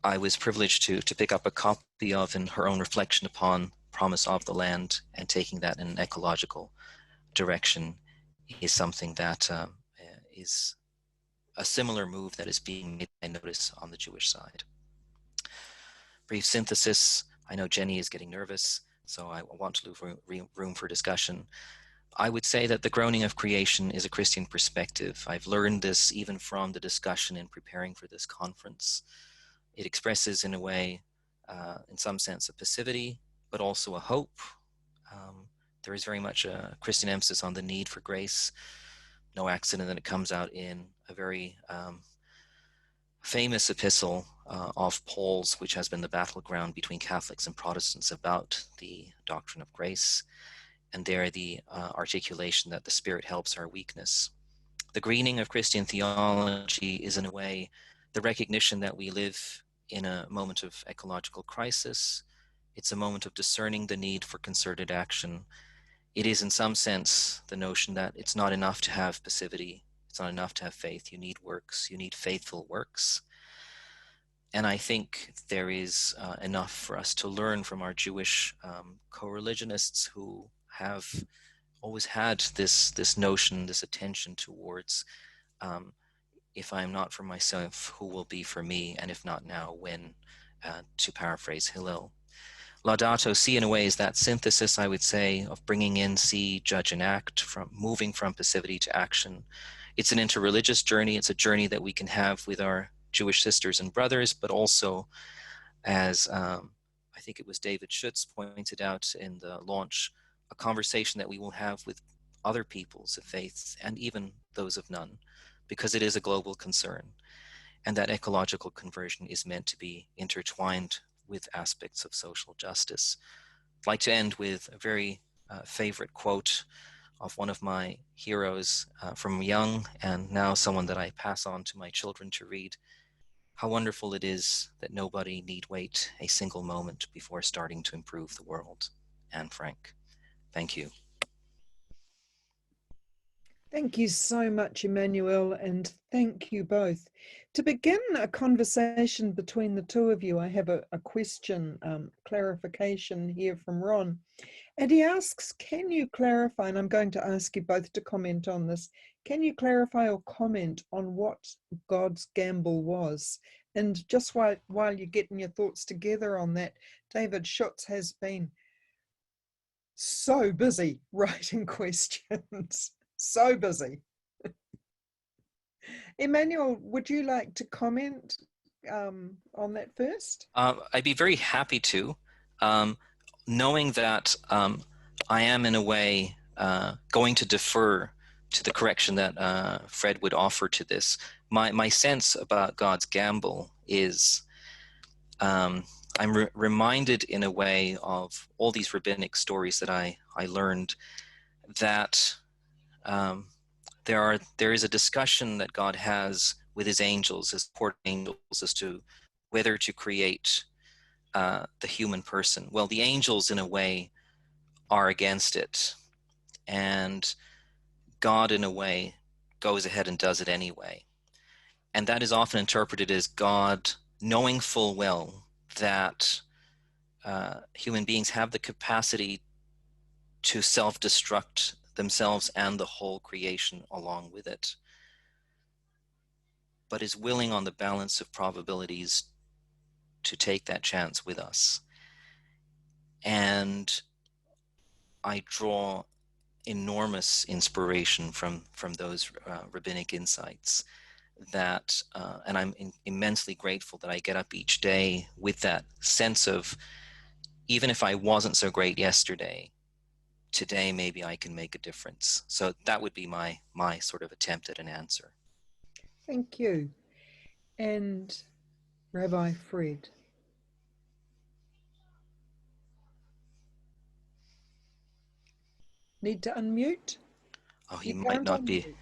I was privileged to pick up a copy of in her own reflection upon promise of the land, and taking that in an ecological direction is something that is a similar move that is being made, I notice, on the Jewish side. Brief synthesis. I know Jenny is getting nervous, so I want to leave room for discussion. I would say that the groaning of creation is a Christian perspective. I've learned this even from the discussion in preparing for this conference. It expresses, in a way, in some sense, a passivity, but also a hope. There is very much a Christian emphasis on the need for grace. No accident that it comes out in a very famous epistle of Paul's, which has been the battleground between Catholics and Protestants about the doctrine of grace, and there the articulation that the Spirit helps our weakness. The greening of Christian theology is, in a way, the recognition that we live in a moment of ecological crisis. It's a moment of discerning the need for concerted action. It is, in some sense, the notion that it's not enough to have passivity. It's not enough to have faith. You need works. You need faithful works. And I think there is enough for us to learn from our Jewish co-religionists who have always had this notion, this attention towards, if I am not for myself, who will be for me? And if not now, when? To paraphrase Hillel. Laudato Si, in a way, is that synthesis, I would say, of bringing in see, judge, and act, from moving from passivity to action. It's an interreligious journey. It's a journey that we can have with our Jewish sisters and brothers, but also, as I think it was David Schutz pointed out in the launch, a conversation that we will have with other peoples of faith and even those of none, because it is a global concern, and that ecological conversion is meant to be intertwined with aspects of social justice. I'd like to end with a very favorite quote of one of my heroes from young, and now someone that I pass on to my children to read. How wonderful it is that nobody need wait a single moment before starting to improve the world. Anne Frank. Thank you. Thank you so much, Emmanuel, and thank you both. To begin a conversation between the two of you, I have a question, clarification here from Ron. And he asks, can you clarify, and I'm going to ask you both to comment on this, can you clarify or comment on what God's gamble was? And just while you're getting your thoughts together on that, David Schutz has been so busy writing questions. So busy. Emmanuel, would you like to comment on that first? I'd be very happy to, knowing that I am in a way going to defer to the correction that Fred would offer to this. My sense about God's gamble is I'm reminded in a way of all these rabbinic stories that I learned, that there is a discussion that God has with his angels, his court angels, as to whether to create the human person. Well, the angels in a way are against it, and God in a way goes ahead and does it anyway. And that is often interpreted as God knowing full well that human beings have the capacity to self-destruct themselves and the whole creation along with it, but is willing on the balance of probabilities to take that chance with us. And I draw enormous inspiration from those rabbinic insights, that and I'm immensely grateful that I get up each day with that sense of, even if I wasn't so great yesterday, today maybe I can make a difference. So that would be my sort of attempt at an answer. Thank you. And Rabbi Fred. Need to unmute? Oh, he might not be.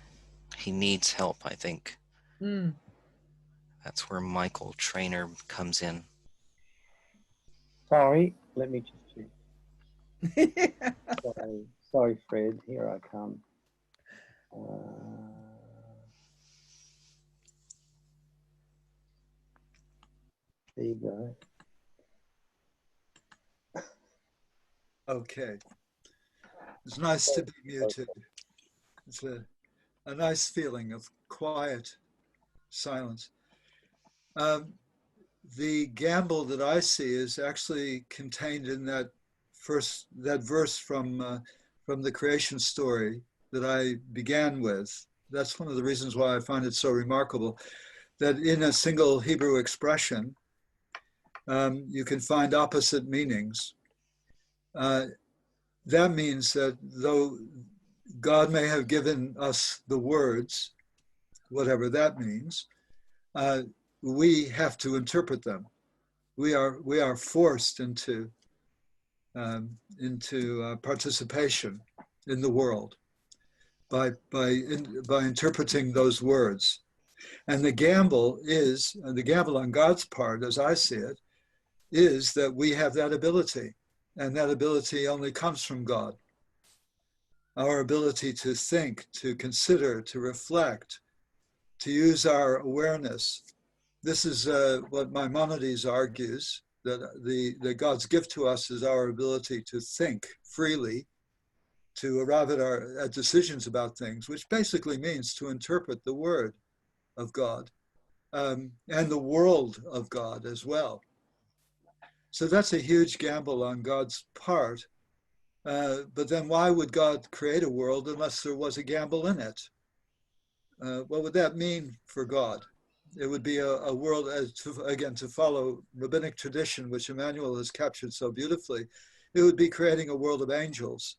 He needs help, I think. That's where Michael Trainer comes in. Sorry, let me just check. Sorry, Fred. Here I come. There you go. Okay. It's nice to be muted. It's a nice feeling of quiet silence. The gamble that I see is actually contained in that verse from the creation story that I began with. That's one of the reasons why I find it so remarkable, that in a single Hebrew expression, you can find opposite meanings. That means that though God may have given us the words, whatever that means, we have to interpret them. We are forced into participation in the world by interpreting those words. And the gamble on God's part, as I see it, is that we have that ability, and that ability only comes from God. Our ability to think, to consider, to reflect, to use our awareness. This is what Maimonides argues, that God's gift to us is our ability to think freely, to arrive at decisions about things, which basically means to interpret the word of God and the world of God as well. So that's a huge gamble on God's part. But then why would God create a world unless there was a gamble in it? What would that mean for God? It would be a world, to follow rabbinic tradition, which Emmanuel has captured so beautifully, it would be creating a world of angels.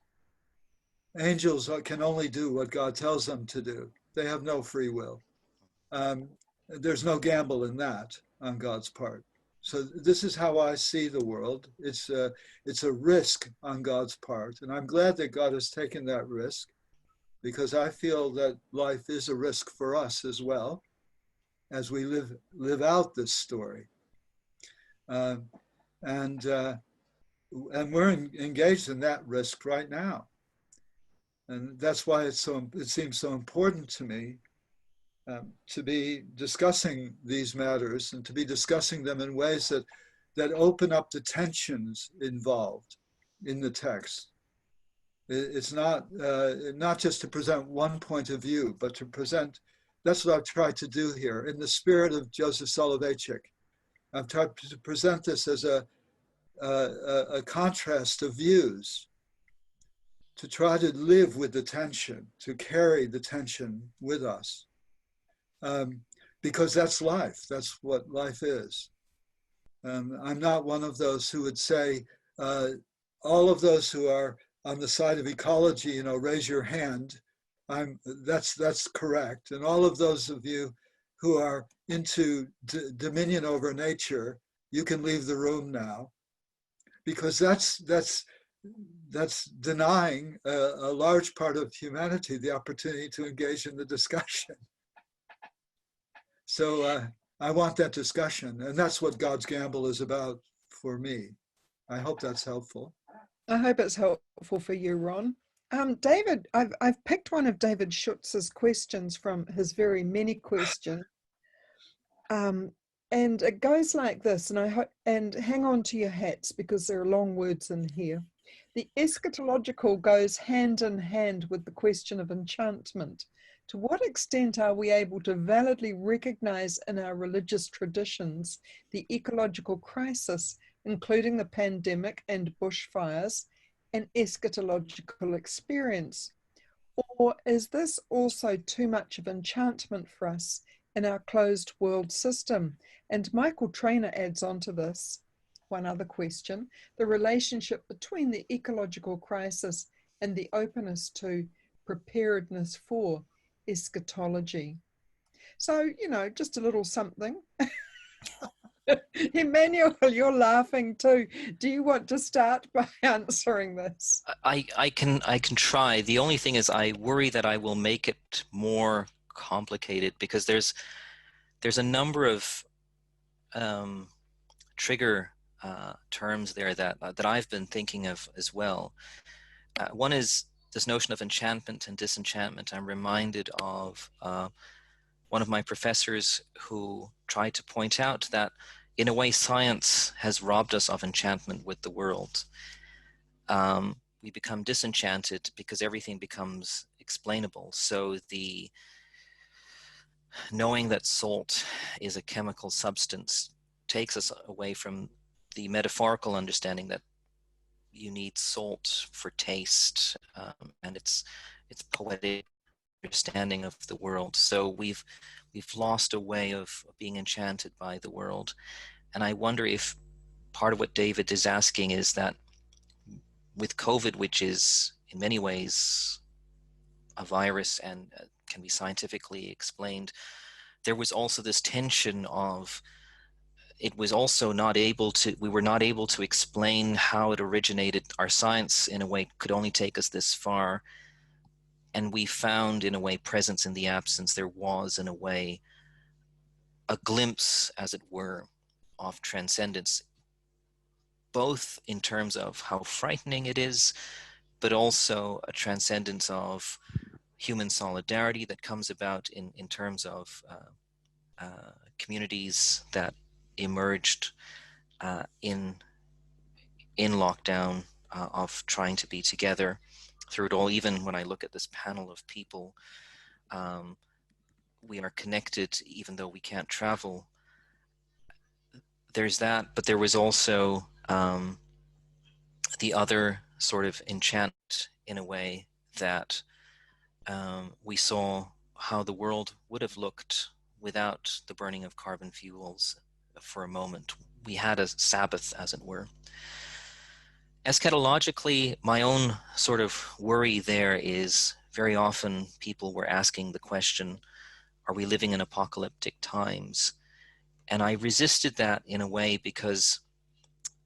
Angels can only do what God tells them to do. They have no free will. There's no gamble in that on God's part. So this is how I see the world. It's a risk on God's part, and I'm glad that God has taken that risk. because I feel that life is a risk for us as well as we live out this story. And we're engaged in that risk right now. And that's why it seems so important to me to be discussing these matters and to be discussing them in ways that open up the tensions involved in the text. It's not just to present one point of view, but to present, that's what I've tried to do here. In the spirit of Joseph Soloveitchik, I've tried to present this as a contrast of views, to try to live with the tension, to carry the tension with us. Because that's life, that's what life is. I'm not one of those who would say, all of those who are on the side of ecology, raise your hand. That's correct. And all of those of you who are into dominion over nature, you can leave the room now, because that's denying a large part of humanity the opportunity to engage in the discussion. So I want that discussion, and that's what God's Gamble is about for me. I hope that's helpful. I hope it's helpful for you, Ron. David, I've picked one of David Schutz's questions from his very many questions. And it goes like this, and hang on to your hats because there are long words in here. The eschatological goes hand in hand with the question of enchantment. To what extent are we able to validly recognize in our religious traditions the ecological crisis, including the pandemic and bushfires, an eschatological experience? Or is this also too much of enchantment for us in our closed world system? And Michael Trainer adds on to this one other question: the relationship between the ecological crisis and the openness to preparedness for eschatology. So, just a little something. Emmanuel, you're laughing too. Do you want to start by answering this? I can try. The only thing is I worry that I will make it more complicated, because there's a number of trigger terms there that I've been thinking of as well. One is this notion of enchantment and disenchantment. I'm reminded of one of my professors who tried to point out that in a way science has robbed us of enchantment with the world. We become disenchanted because everything becomes explainable. So the knowing that salt is a chemical substance takes us away from the metaphorical understanding that you need salt for taste, and its poetic understanding of the world. So we've lost a way of being enchanted by the world. And I wonder if part of what David is asking is that with COVID, which is in many ways a virus and can be scientifically explained, there was also this tension of it was also we were not able to explain how it originated. Our science in a way could only take us this far. And we found in a way presence in the absence. There was in a way a glimpse, as it were, of transcendence, both in terms of how frightening it is, but also a transcendence of human solidarity that comes about in terms of communities that emerged in lockdown, of trying to be together through it all. Even when I look at this panel of people, we are connected even though we can't travel. There's that, but there was also the other sort of enchantment in a way that we saw how the world would have looked without the burning of carbon fuels for a moment. We had a Sabbath, as it were. Eschatologically, my own sort of worry there is very often people were asking the question, are we living in apocalyptic times? And I resisted that in a way because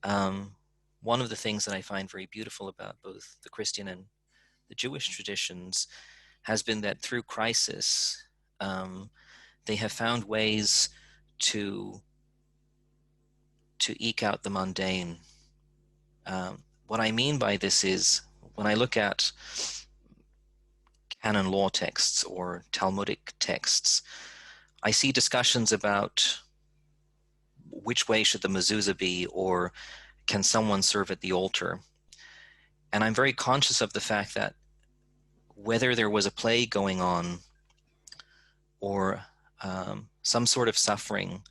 one of the things that I find very beautiful about both the Christian and the Jewish traditions has been that through crisis, they have found ways to eke out the mundane. What I mean by this is, when I look at canon law texts or Talmudic texts, I see discussions about which way should the mezuzah be, or can someone serve at the altar? And I'm very conscious of the fact that whether there was a plague going on or some sort of suffering,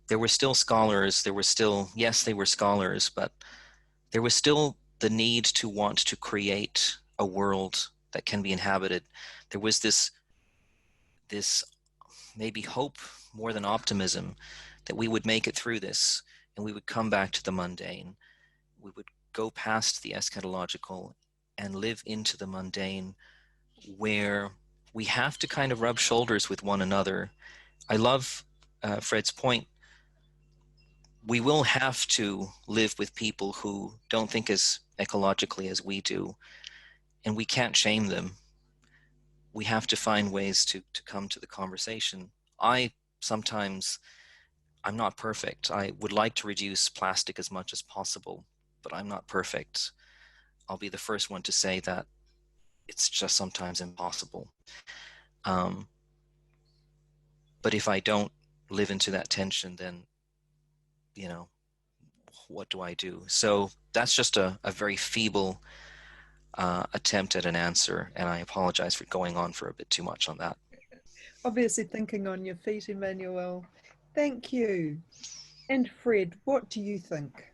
there were still scholars, there were still, yes, they were scholars, but there was still the need to want to create a world that can be inhabited. There was this maybe hope more than optimism that we would make it through this and we would come back to the mundane. We would go past the eschatological and live into the mundane, where we have to kind of rub shoulders with one another. I love Fred's point. We will have to live with people who don't think as ecologically as we do, and we can't shame them. We have to find ways to come to the conversation. I'm not perfect. I would like to reduce plastic as much as possible, but I'm not perfect. I'll be the first one to say that it's just sometimes impossible. But if I don't live into that tension, then, you know, what do I do? So that's just a very feeble attempt at an answer, and I apologize for going on for a bit too much on that. Obviously thinking on your feet, Emmanuel. Thank you. And Fred, what do you think?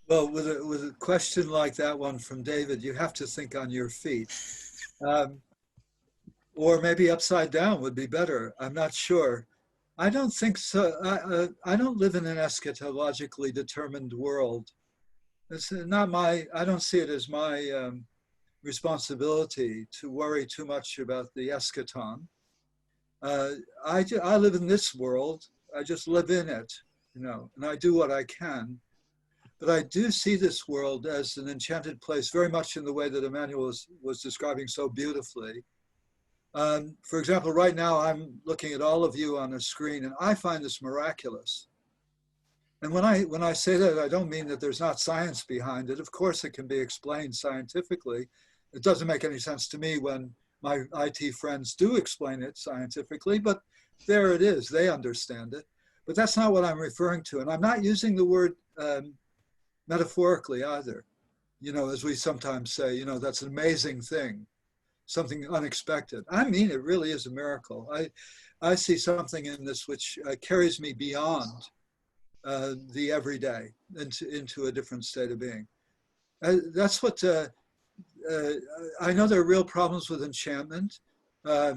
Well, with a question like that one from David, you have to think on your feet. Or maybe upside down would be better. I'm not sure. I don't think so. I don't live in an eschatologically determined world. It's not I don't see it as my responsibility to worry too much about the eschaton. I live in this world. I just live in it, you know, and I do what I can. But I do see this world as an enchanted place, very much in the way that Emmanuel was describing so beautifully. For example, right now I'm looking at all of you on a screen, and I find this miraculous. And when I say that, I don't mean that there's not science behind it. Of course, it can be explained scientifically. It doesn't make any sense to me when my IT friends do explain it scientifically, but there it is. They understand it. But that's not what I'm referring to. And I'm not using the word metaphorically either. You know, as we sometimes say, you know, that's an amazing thing, something unexpected. I mean, it really is a miracle. I see something in this which carries me beyond the everyday into a different state of being. That's what, I know there are real problems with enchantment. I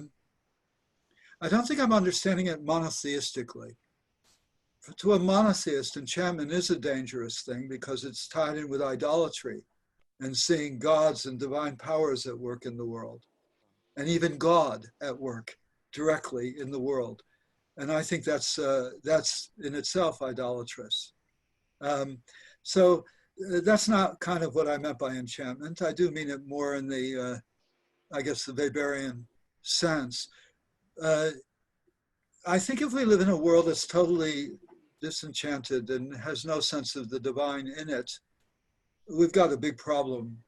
don't think I'm understanding it monotheistically. To a monotheist, enchantment is a dangerous thing because it's tied in with idolatry and seeing gods and divine powers at work in the world, and even God at work directly in the world. And I think that's in itself idolatrous. So that's not kind of what I meant by enchantment. I do mean it more in the, I guess, the Weberian sense. I think if we live in a world that's totally disenchanted and has no sense of the divine in it, we've got a big problem,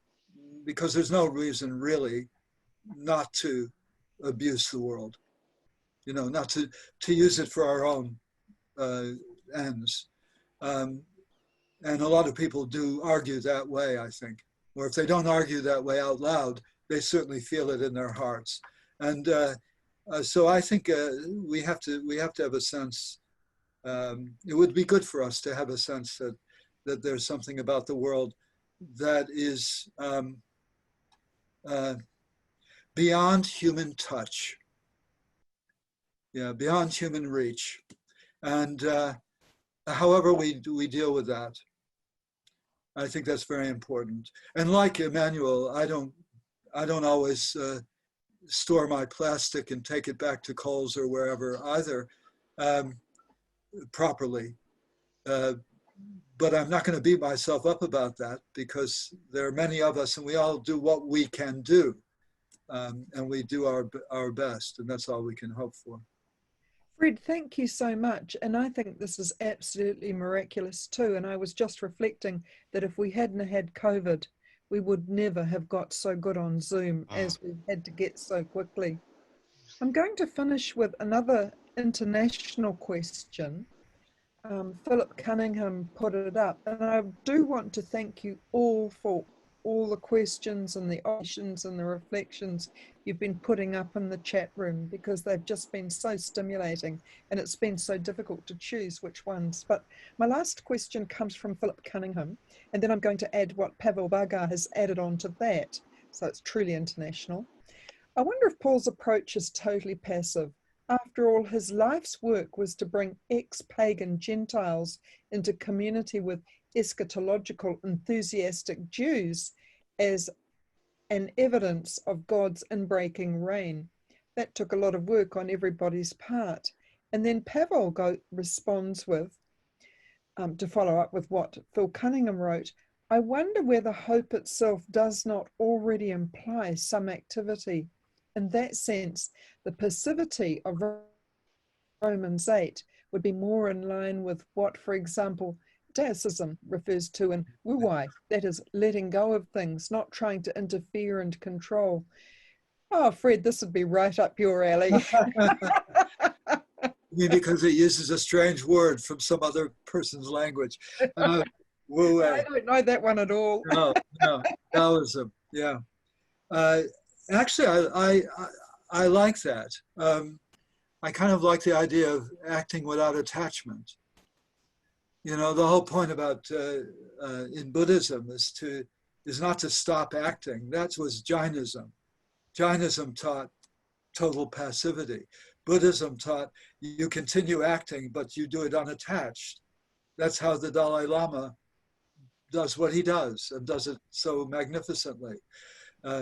because there's no reason really not to abuse the world, you know, not to use it for our own ends. And a lot of people do argue that way, I think. Or if they don't argue that way out loud, they certainly feel it in their hearts. And so I think we have to have a sense. It would be good for us to have a sense that there's something about the world that is beyond human touch, beyond human reach, and however we deal with that, I think that's very important. And like Emmanuel, I don't always store my plastic and take it back to Kohl's or wherever either properly. But I'm not going to beat myself up about that, because there are many of us and we all do what we can do. and we do our best, and that's all we can hope for. Fred, thank you so much. And I think this is absolutely miraculous too. And I was just reflecting that if we hadn't had COVID, we would never have got so good on Zoom as we've had to get so quickly. I'm going to finish with another international question. Philip Cunningham put it up, and I do want to thank you all for all the questions and the options and the reflections you've been putting up in the chat room, because they've just been so stimulating, and it's been so difficult to choose which ones. But my last question comes from Philip Cunningham, and then I'm going to add what Pavel Bagar has added on to that, so it's truly international. I wonder if Paul's approach is totally passive. After all, his life's work was to bring ex-pagan Gentiles into community with eschatological enthusiastic Jews as an evidence of God's inbreaking reign. That took a lot of work on everybody's part. And then Pavel responds with, to follow up with what Phil Cunningham wrote, I wonder whether hope itself does not already imply some activity. In that sense, the passivity of Romans 8 would be more in line with what, for example, Deicism refers to in wuwai, that is, letting go of things, not trying to interfere and control. Oh, Fred, this would be right up your alley. Because it uses a strange word from some other person's language. Wuwai. I don't know that one at all. No, Taoism, yeah. Actually, I like that. I kind of like the idea of acting without attachment. You know, the whole point about in Buddhism is not to stop acting. That was Jainism. Jainism taught total passivity. Buddhism taught you continue acting, but you do it unattached. That's how the Dalai Lama does what he does, and does it so magnificently,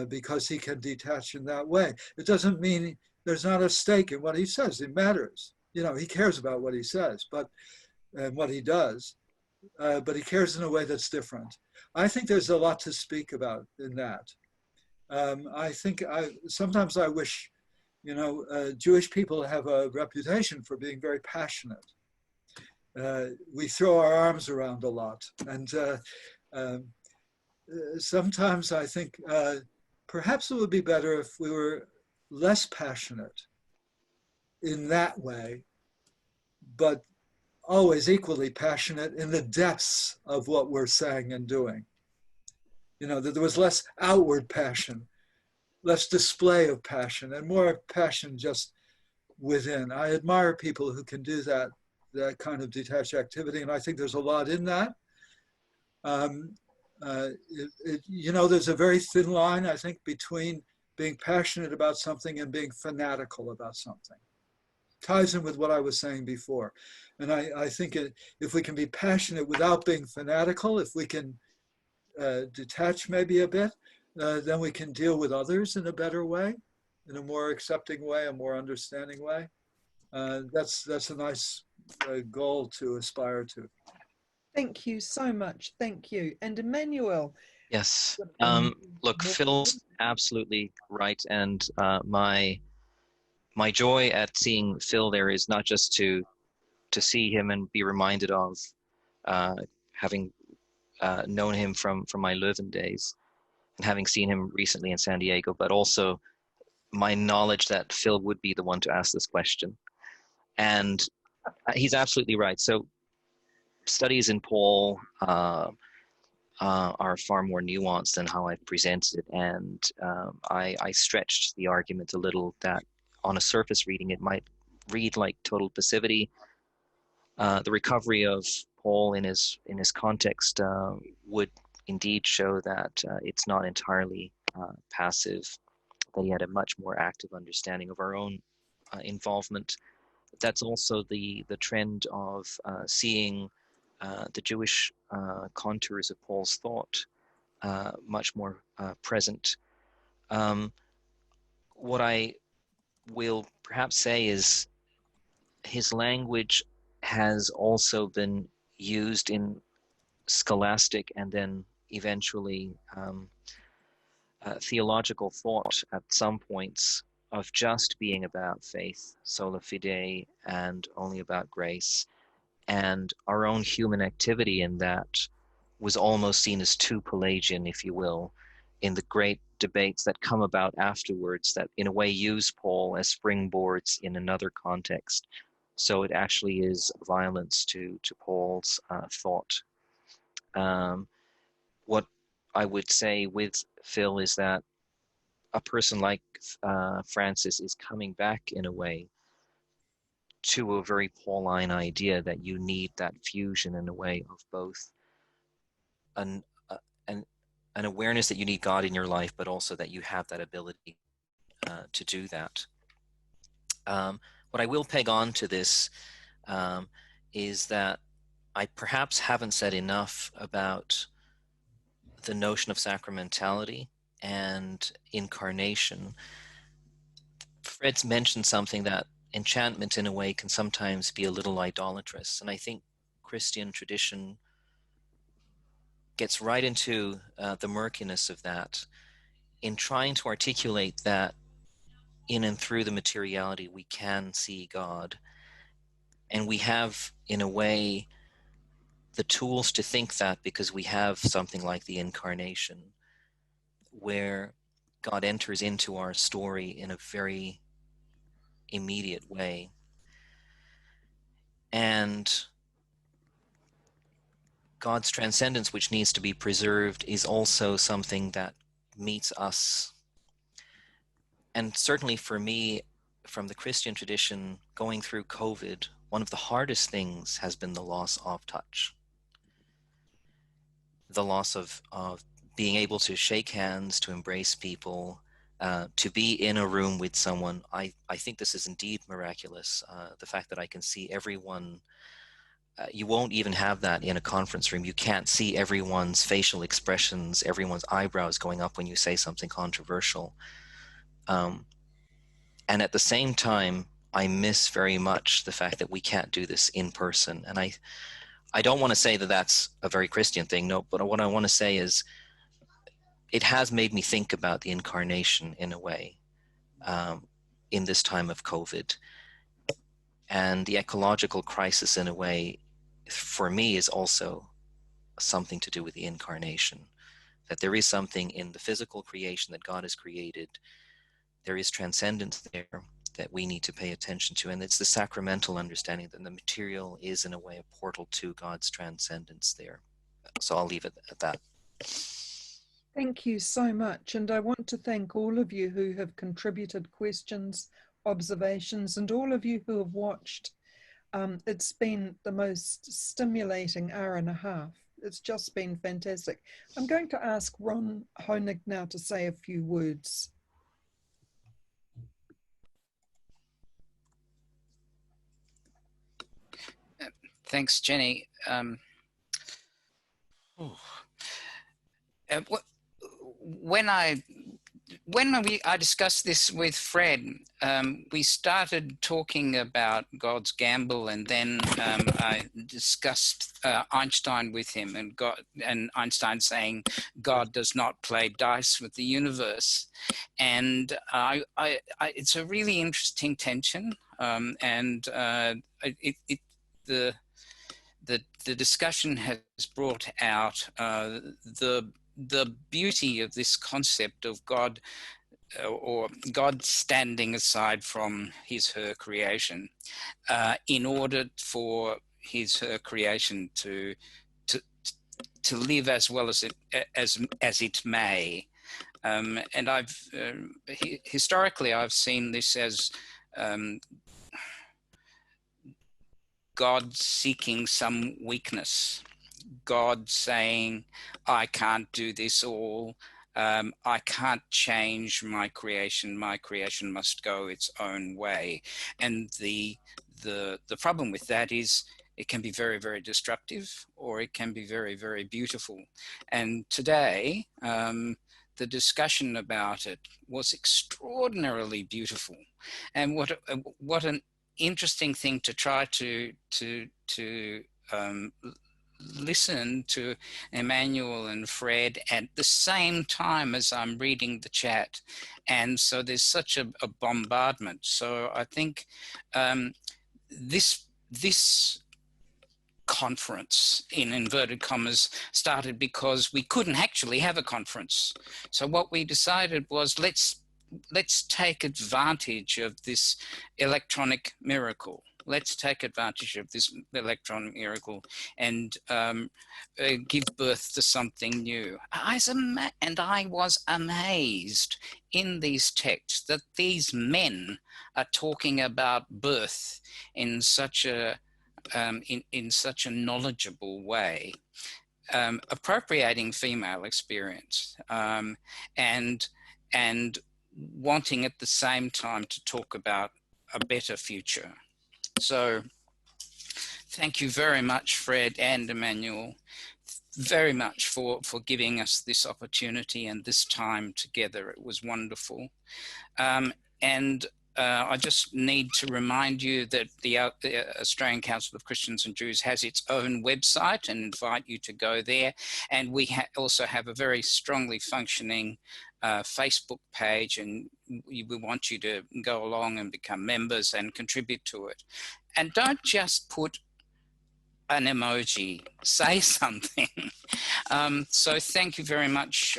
because he can detach in that way. It doesn't mean there's not a stake in what he says. It matters. You know, he cares about what he says, and what he does, but he cares in a way that's different. I think there's a lot to speak about in that. Sometimes I wish, you know, Jewish people have a reputation for being very passionate. We throw our arms around a lot, and sometimes I think perhaps it would be better if we were less passionate in that way, but always equally passionate in the depths of what we're saying and doing. You know, that there was less outward passion, less display of passion, and more passion just within. I admire people who can do that kind of detached activity, and I think there's a lot in that. You know, there's a very thin line, I think, between being passionate about something and being fanatical about something. Ties in with what I was saying before. And I think if we can be passionate without being fanatical, if we can detach maybe a bit, then we can deal with others in a better way, in a more accepting way, a more understanding way. That's a nice goal to aspire to. Thank you so much. Thank you. And Emmanuel. Yes. Look, Phil's absolutely right. And my joy at seeing Phil there is not just to see him and be reminded of having known him from my Leuven days and having seen him recently in San Diego, but also my knowledge that Phil would be the one to ask this question. And he's absolutely right. So studies in Paul are far more nuanced than how I've presented it. And I stretched the argument a little that on a surface reading, it might read like total passivity. The recovery of Paul in his context would indeed show that it's not entirely passive, that he had a much more active understanding of our own involvement. That's also the trend of seeing the Jewish contours of Paul's thought much more present. What I will perhaps say is his language has also been used in scholastic and then eventually theological thought at some points of just being about faith, sola fide, and only about grace. And our own human activity in that was almost seen as too Pelagian, if you will, in the great debates that come about afterwards that in a way use Paul as springboards in another context. So it actually is violence to Paul's thought. What I would say with Phil is that a person like Francis is coming back in a way to a very Pauline idea that you need that fusion in a way of both an an awareness that you need God in your life, but also that you have that ability to do that. What I will peg on to this is that I perhaps haven't said enough about the notion of sacramentality and incarnation. Fred's mentioned something that enchantment in a way can sometimes be a little idolatrous, and I think Christian tradition gets right into the murkiness of that in trying to articulate that in and through the materiality we can see God, and we have in a way the tools to think that because we have something like the incarnation where God enters into our story in a very immediate way. And God's transcendence, which needs to be preserved, is also something that meets us. And certainly for me, from the Christian tradition, going through COVID, one of the hardest things has been the loss of touch. The loss of being able to shake hands, to embrace people, to be in a room with someone. I think this is indeed miraculous. The fact that I can see everyone. You won't even have that in a conference room. You can't see everyone's facial expressions, everyone's eyebrows going up when you say something controversial. And at the same time, I miss very much the fact that we can't do this in person. And I don't want to say that that's a very Christian thing, no, but what I want to say is it has made me think about the incarnation in a way in this time of COVID. And the ecological crisis in a way, for me, is also something to do with the incarnation. That there is something in the physical creation that God has created. There is transcendence there that we need to pay attention to. And it's the sacramental understanding that the material is in a way a portal to God's transcendence there. So I'll leave it at that. Thank you so much. And I want to thank all of you who have contributed questions, observations, and all of you who have watched. It's been the most stimulating hour and a half. It's just been fantastic. I'm going to ask Ron Honig now to say a few words. Thanks, Jenny. When I discussed this with Fred, we started talking about God's gamble, and then I discussed Einstein with him, and Einstein saying God does not play dice with the universe, and it's a really interesting tension, and the discussion has brought out the beauty of this concept of God, or God standing aside from her creation, in order for her creation to live as well as it may. And historically I've seen this as God seeking some weakness, God saying, I can't do this all, I can't change my creation must go its own way. And the problem with that is it can be very, very destructive, or it can be very, very beautiful. And today, the discussion about it was extraordinarily beautiful. And what an interesting thing to try to listen to Emmanuel and Fred at the same time as I'm reading the chat. And so there's such a bombardment. So I think this conference, in inverted commas, started because we couldn't actually have a conference. So what we decided was, let's take advantage of this electronic miracle. Let's take advantage of this electronic miracle and give birth to something new. And I was amazed in these texts that these men are talking about birth in such a in such a knowledgeable way, appropriating female experience, and wanting at the same time to talk about a better future. So thank you very much, Fred and Emmanuel, very much for giving us this opportunity and this time together. It was wonderful. I just need to remind you that the Australian Council of Christians and Jews has its own website and invite you to go there. And we also have a very strongly functioning Facebook page, and we want you to go along and become members and contribute to it. And don't just put an emoji, say something. So thank you very much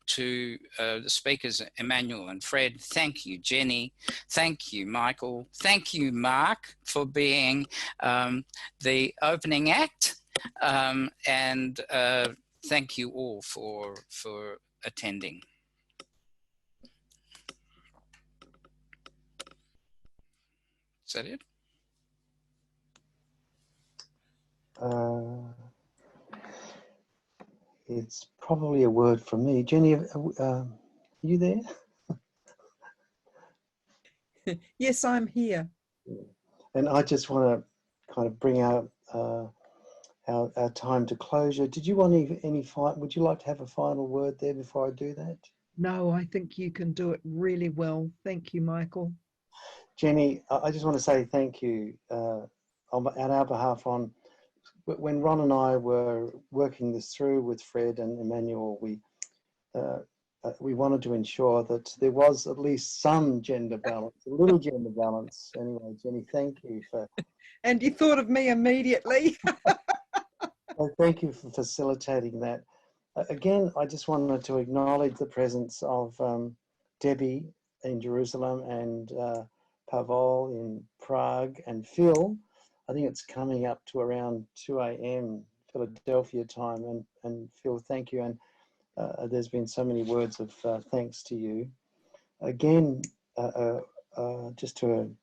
to the speakers, Emmanuel and Fred. Thank you, Jenny. Thank you, Michael. Thank you, Mark, for being the opening act. And thank you all for attending. Is that it? It's probably a word from me. Jenny, are you there? Yes, I'm here. And I just want to kind of bring out our time to closure. Did you want would you like to have a final word there before I do that? No, I think you can do it really well. Thank you, Michael. Jenny, I just want to say thank you on our behalf. When Ron and I were working this through with Fred and Emmanuel, we wanted to ensure that there was at least some gender balance, a little gender balance. Anyway, Jenny, thank you for... And you thought of me immediately. Well, thank you for facilitating that. Again, I just wanted to acknowledge the presence of Debbie in Jerusalem and Pavel in Prague and Phil. I think it's coming up to around 2 a.m. Philadelphia time. And Phil, thank you. And there's been so many words of thanks to you. Again, just to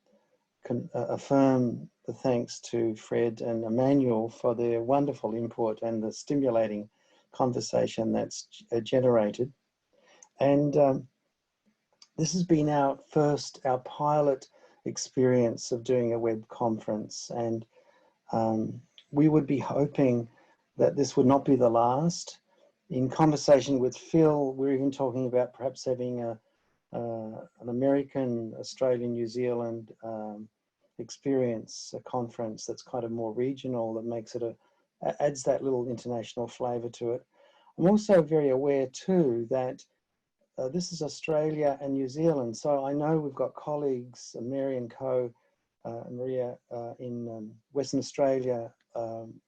affirm the thanks to Fred and Emmanuel for their wonderful input and the stimulating conversation that's generated. And this has been our pilot experience of doing a web conference. And we would be hoping that this would not be the last. In conversation with Phil, we're even talking about perhaps having an American, Australian, New Zealand experience, a conference that's kind of more regional, that makes it adds that little international flavour to it. I'm also very aware too that this is Australia and New Zealand, so I know we've got colleagues, Mary and Maria in Western Australia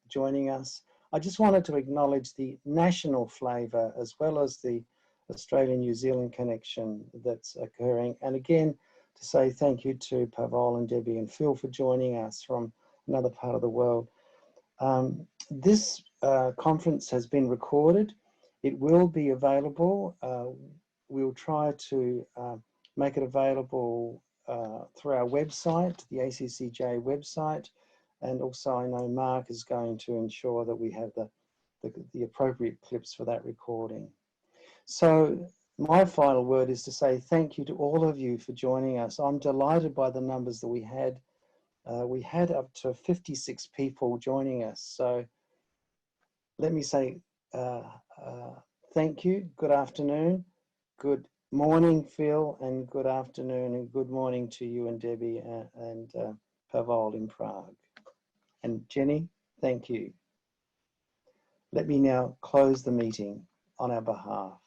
joining us. I just wanted to acknowledge the national flavour as well as the Australian-New Zealand connection that's occurring. And again, to say thank you to Pavel and Debbie and Phil for joining us from another part of the world. This conference has been recorded. It will be available. We'll try to make it available through our website, the ACCJ website. And also I know Mark is going to ensure that we have the appropriate clips for that recording. So my final word is to say thank you to all of you for joining us. I'm delighted by the numbers that we had. We had up to 56 people joining us. So let me say thank you, good afternoon, good morning, Phil, and good afternoon and good morning to you and Debbie and Pavel in Prague. And Jenny, thank you. Let me now close the meeting on our behalf.